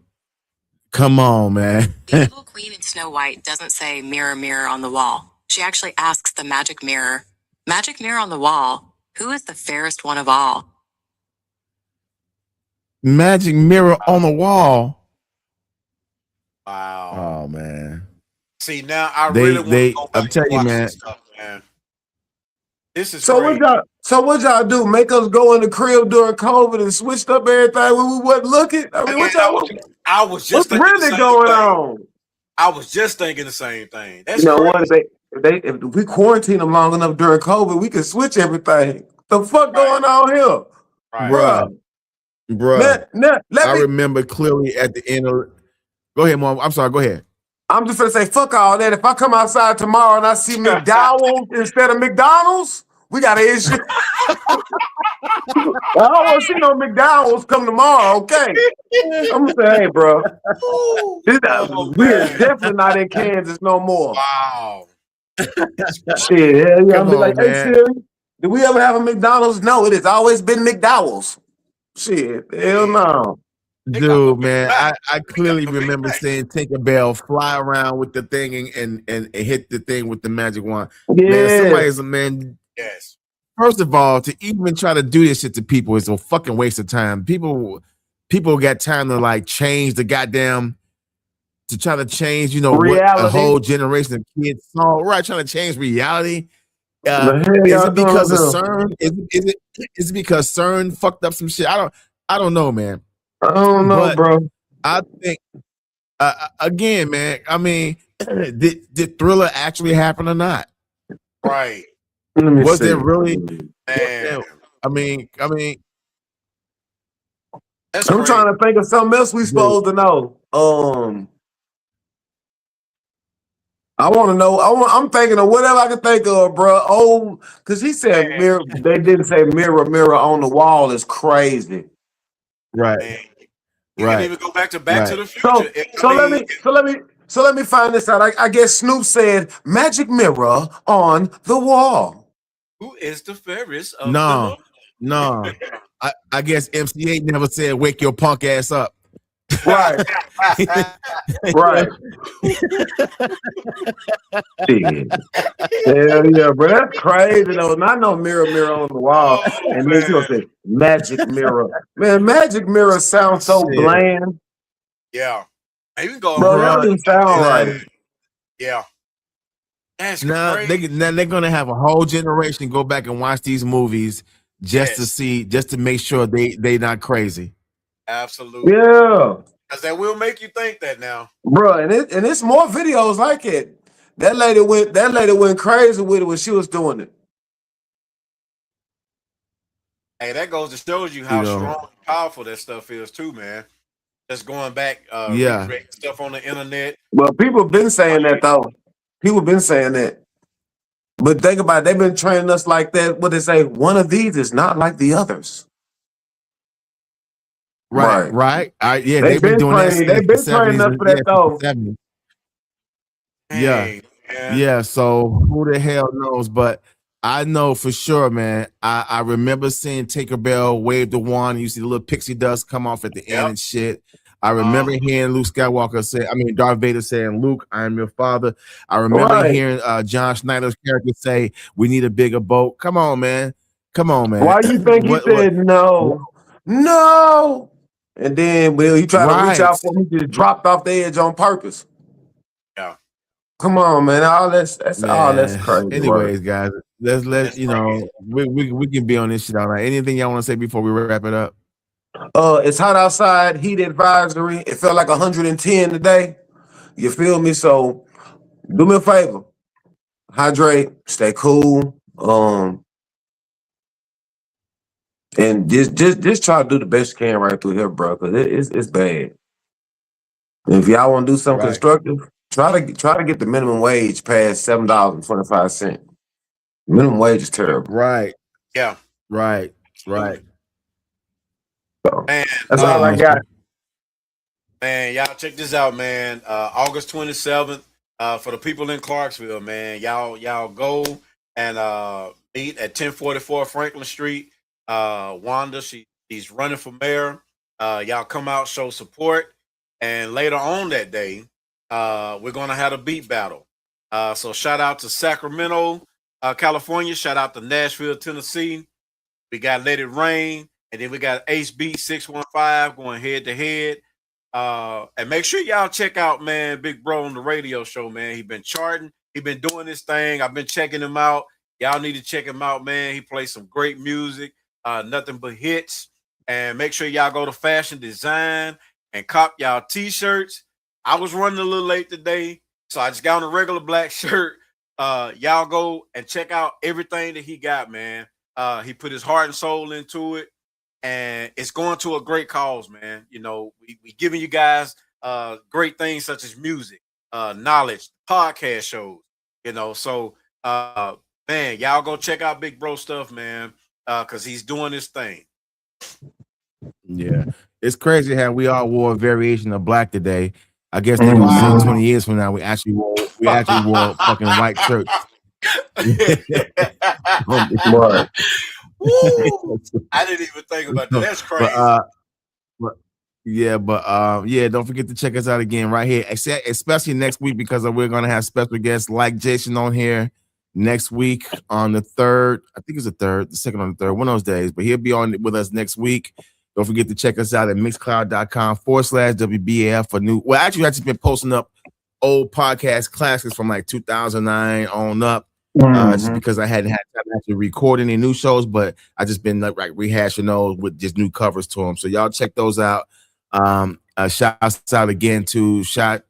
Come on, man. The evil queen in Snow White doesn't say mirror, mirror on the wall. She actually asks the magic mirror on the wall, who is the fairest one of all? Magic mirror on the wall. Wow. Oh man. See, now I They- really want they- to go I'm back telling and you, watch man. this stuff, man. This is So great. what y'all do? Make us go in the crib during COVID and switched up everything when we wasn't looking? I mean, what y'all want? I was just What's thinking the really same going thing. on? I was just thinking the same thing. That's You know what? crazy. If we quarantine them long enough during COVID, we can switch everything. The fuck Right. going on here, Right. Bruh. bruh? Let I me. remember clearly at the end of. Go ahead, Mom. I'm sorry. Go ahead. I'm just gonna say fuck all that. If I come outside tomorrow and I see McDowell's instead of McDonald's, we got an issue. I don't want to see no McDowell's come tomorrow. Okay, I'm gonna say, hey, bro, Oh, we are man. definitely not in Kansas no more. Wow. Shit, hell yeah. Come I'm be on, like, hey man. Siri, did we ever have a McDonald's? No, it has always been McDowell's. Shit, hell no. Dude, man, I clearly remember seeing Tinkerbell fly around with the thing and hit the thing with the magic wand. Man, Yeah, somebody's a man. Yes. First of all, to even try to do this shit to people is a fucking waste of time. People got time to like change the goddamn to try to change, you know, what a reality. whole generation of kids saw. Right, trying to change reality. The hell Is y'all it because of doing CERN? Is it because CERN fucked up some shit? I don't know, man. I don't know, But bro. I think again, man. I mean, did Thriller actually happen or not? Right. Let me Was see. there really? Man. I mean, That's I'm crazy. trying to think of something else we supposed to know. I want to know. I'm thinking of whatever I can think of, bro. Oh, because he said Man. mirror. They didn't say mirror, mirror on the wall is crazy. right, Man. You can right. even go back to Back to the So, Future. let me find this out. I guess Snoop said magic mirror on the wall. Who is the fairest of No, them? no. I guess MC8 never said wake your punk ass up. Right, right. Shit. Hell yeah, bro. That's crazy though. Not no mirror, mirror on the wall. Oh, And then she'll man. say magic mirror. Man, magic mirror sounds so Shit. bland. Yeah. You can go. Bro, that Bruh, doesn't sound man. right. Yeah. That's Now crazy. they're gonna have a whole generation go back and watch these movies just to Yes. see, just to make sure they not crazy. Absolutely. Yeah. Because that will make you think that now. Bro, and it's more videos like it. That lady went crazy with it when she was doing it. Hey, that goes to show you how You know. strong and powerful that stuff is too, man. Just going back, Yeah. recreating stuff on the internet. Well, people have been saying that though. People have been saying that. But think about it, they've been training us like that. What they say, one of these is not like the others. Right. Yeah, They've been doing that training. since They've the been training 70s us and for that though. 70s. Dang, man. Yeah, so who the hell knows? But I know for sure, man. I remember seeing Tinkerbell wave the wand. You see the little pixie dust come off at the end and shit. I remember hearing Luke Skywalker say, Darth Vader saying, Luke, I am your father. I remember hearing John Schneider's character say, we need a bigger boat. Come on, man. Why you think he said no? No. And then when he tried to reach out for me, he just dropped off the edge on purpose. Yeah. Come on, man. All that's crazy. Anyways, guys, let's you know, we can be on this shit all right. Anything y'all want to say before we wrap it up? It's hot outside, heat advisory. It felt like 110 today. You feel me? So do me a favor. Hydrate, stay cool. And just try to do the best you can right through here, bro, because it's bad. And if y'all want to do something constructive, try to get the minimum wage past $7.25. Minimum wage is terrible. Right. Yeah. Right. So Man, that's all I got. Man, y'all check this out, man. August 27th. For the people in Clarksville, man, y'all go and meet at 1044 Franklin Street. Wanda, she's running for mayor. Y'all come out, show support, and later on that day, we're gonna have a beat battle. So shout out to Sacramento, California. Shout out to Nashville, Tennessee. We got Let It Rain, and then we got Ace Beat 615 going head to head. And make sure y'all check out, man, Big Bro on the radio show, man. He been charting. He been doing this thing. I've been checking him out. Y'all need to check him out, man. He plays some great music, nothing but hits. And make sure y'all go to Fashion Design and cop y'all t-shirts. I was running a little late today, so I just got on a regular black shirt. Y'all go and check out everything that he got, man. He put his heart and soul into it, and it's going to a great cause, man. You know, we giving you guys great things such as music, knowledge, podcast shows, you know. So man, y'all go check out Big Bro stuff, man, because he's doing his thing. Yeah, it's crazy how we all wore a variation of black today. I guess they're gonna say 20 years from now we actually wore fucking white shirts. Right. Woo! I didn't even think about that. That's crazy. Yeah, don't forget to check us out again right here, especially next week, because we're gonna have special guests like Jason on here next week on the 3rd. I think it's the 3rd, the 2nd on the 3rd, one of those days, but he'll be on with us next week. Don't forget to check us out at mixcloud.com/WBAF for new. Well, actually, I've just been posting up old podcast classics from like 2009 on up, just because I hadn't had time to actually record any new shows, but I just been like rehashing those with just new covers to them. So y'all check those out. Shouts out again to Shot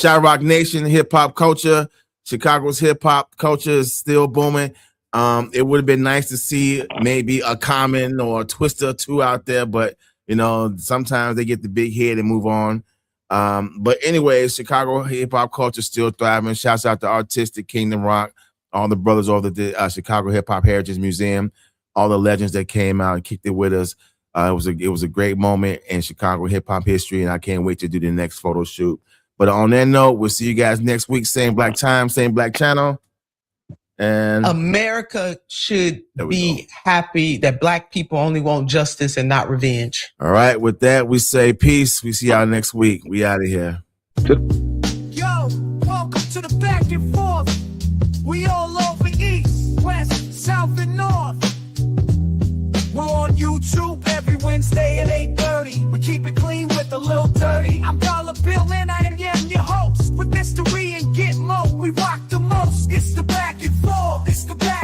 Rock Nation, hip hop culture. Chicago's hip hop culture is still booming. It would have been nice to see maybe a Common or a Twister or two out there, but you know, sometimes they get the big hit and move on. But anyways, Chicago hip hop culture still thriving. Shouts out to Artistic, Kingdom Rock, all the brothers over the Chicago Hip Hop Heritage Museum, all the legends that came out and kicked it with us. It was a great moment in Chicago hip hop history, and I can't wait to do the next photo shoot. But on that note, we'll see you guys next week. Same black time, same black channel. And America should be happy that black people only want justice and not revenge. All right, with that, we say peace. We see y'all next week. We out of here. Yo, welcome to the back and forth. We all over east, west, south, and north. We're on YouTube every Wednesday at 8:30. We keep it clean with a little dirty. I'm Dollar Bill and I am your host. With mystery and get low, we rock the most. It's the back and forth. It's the back.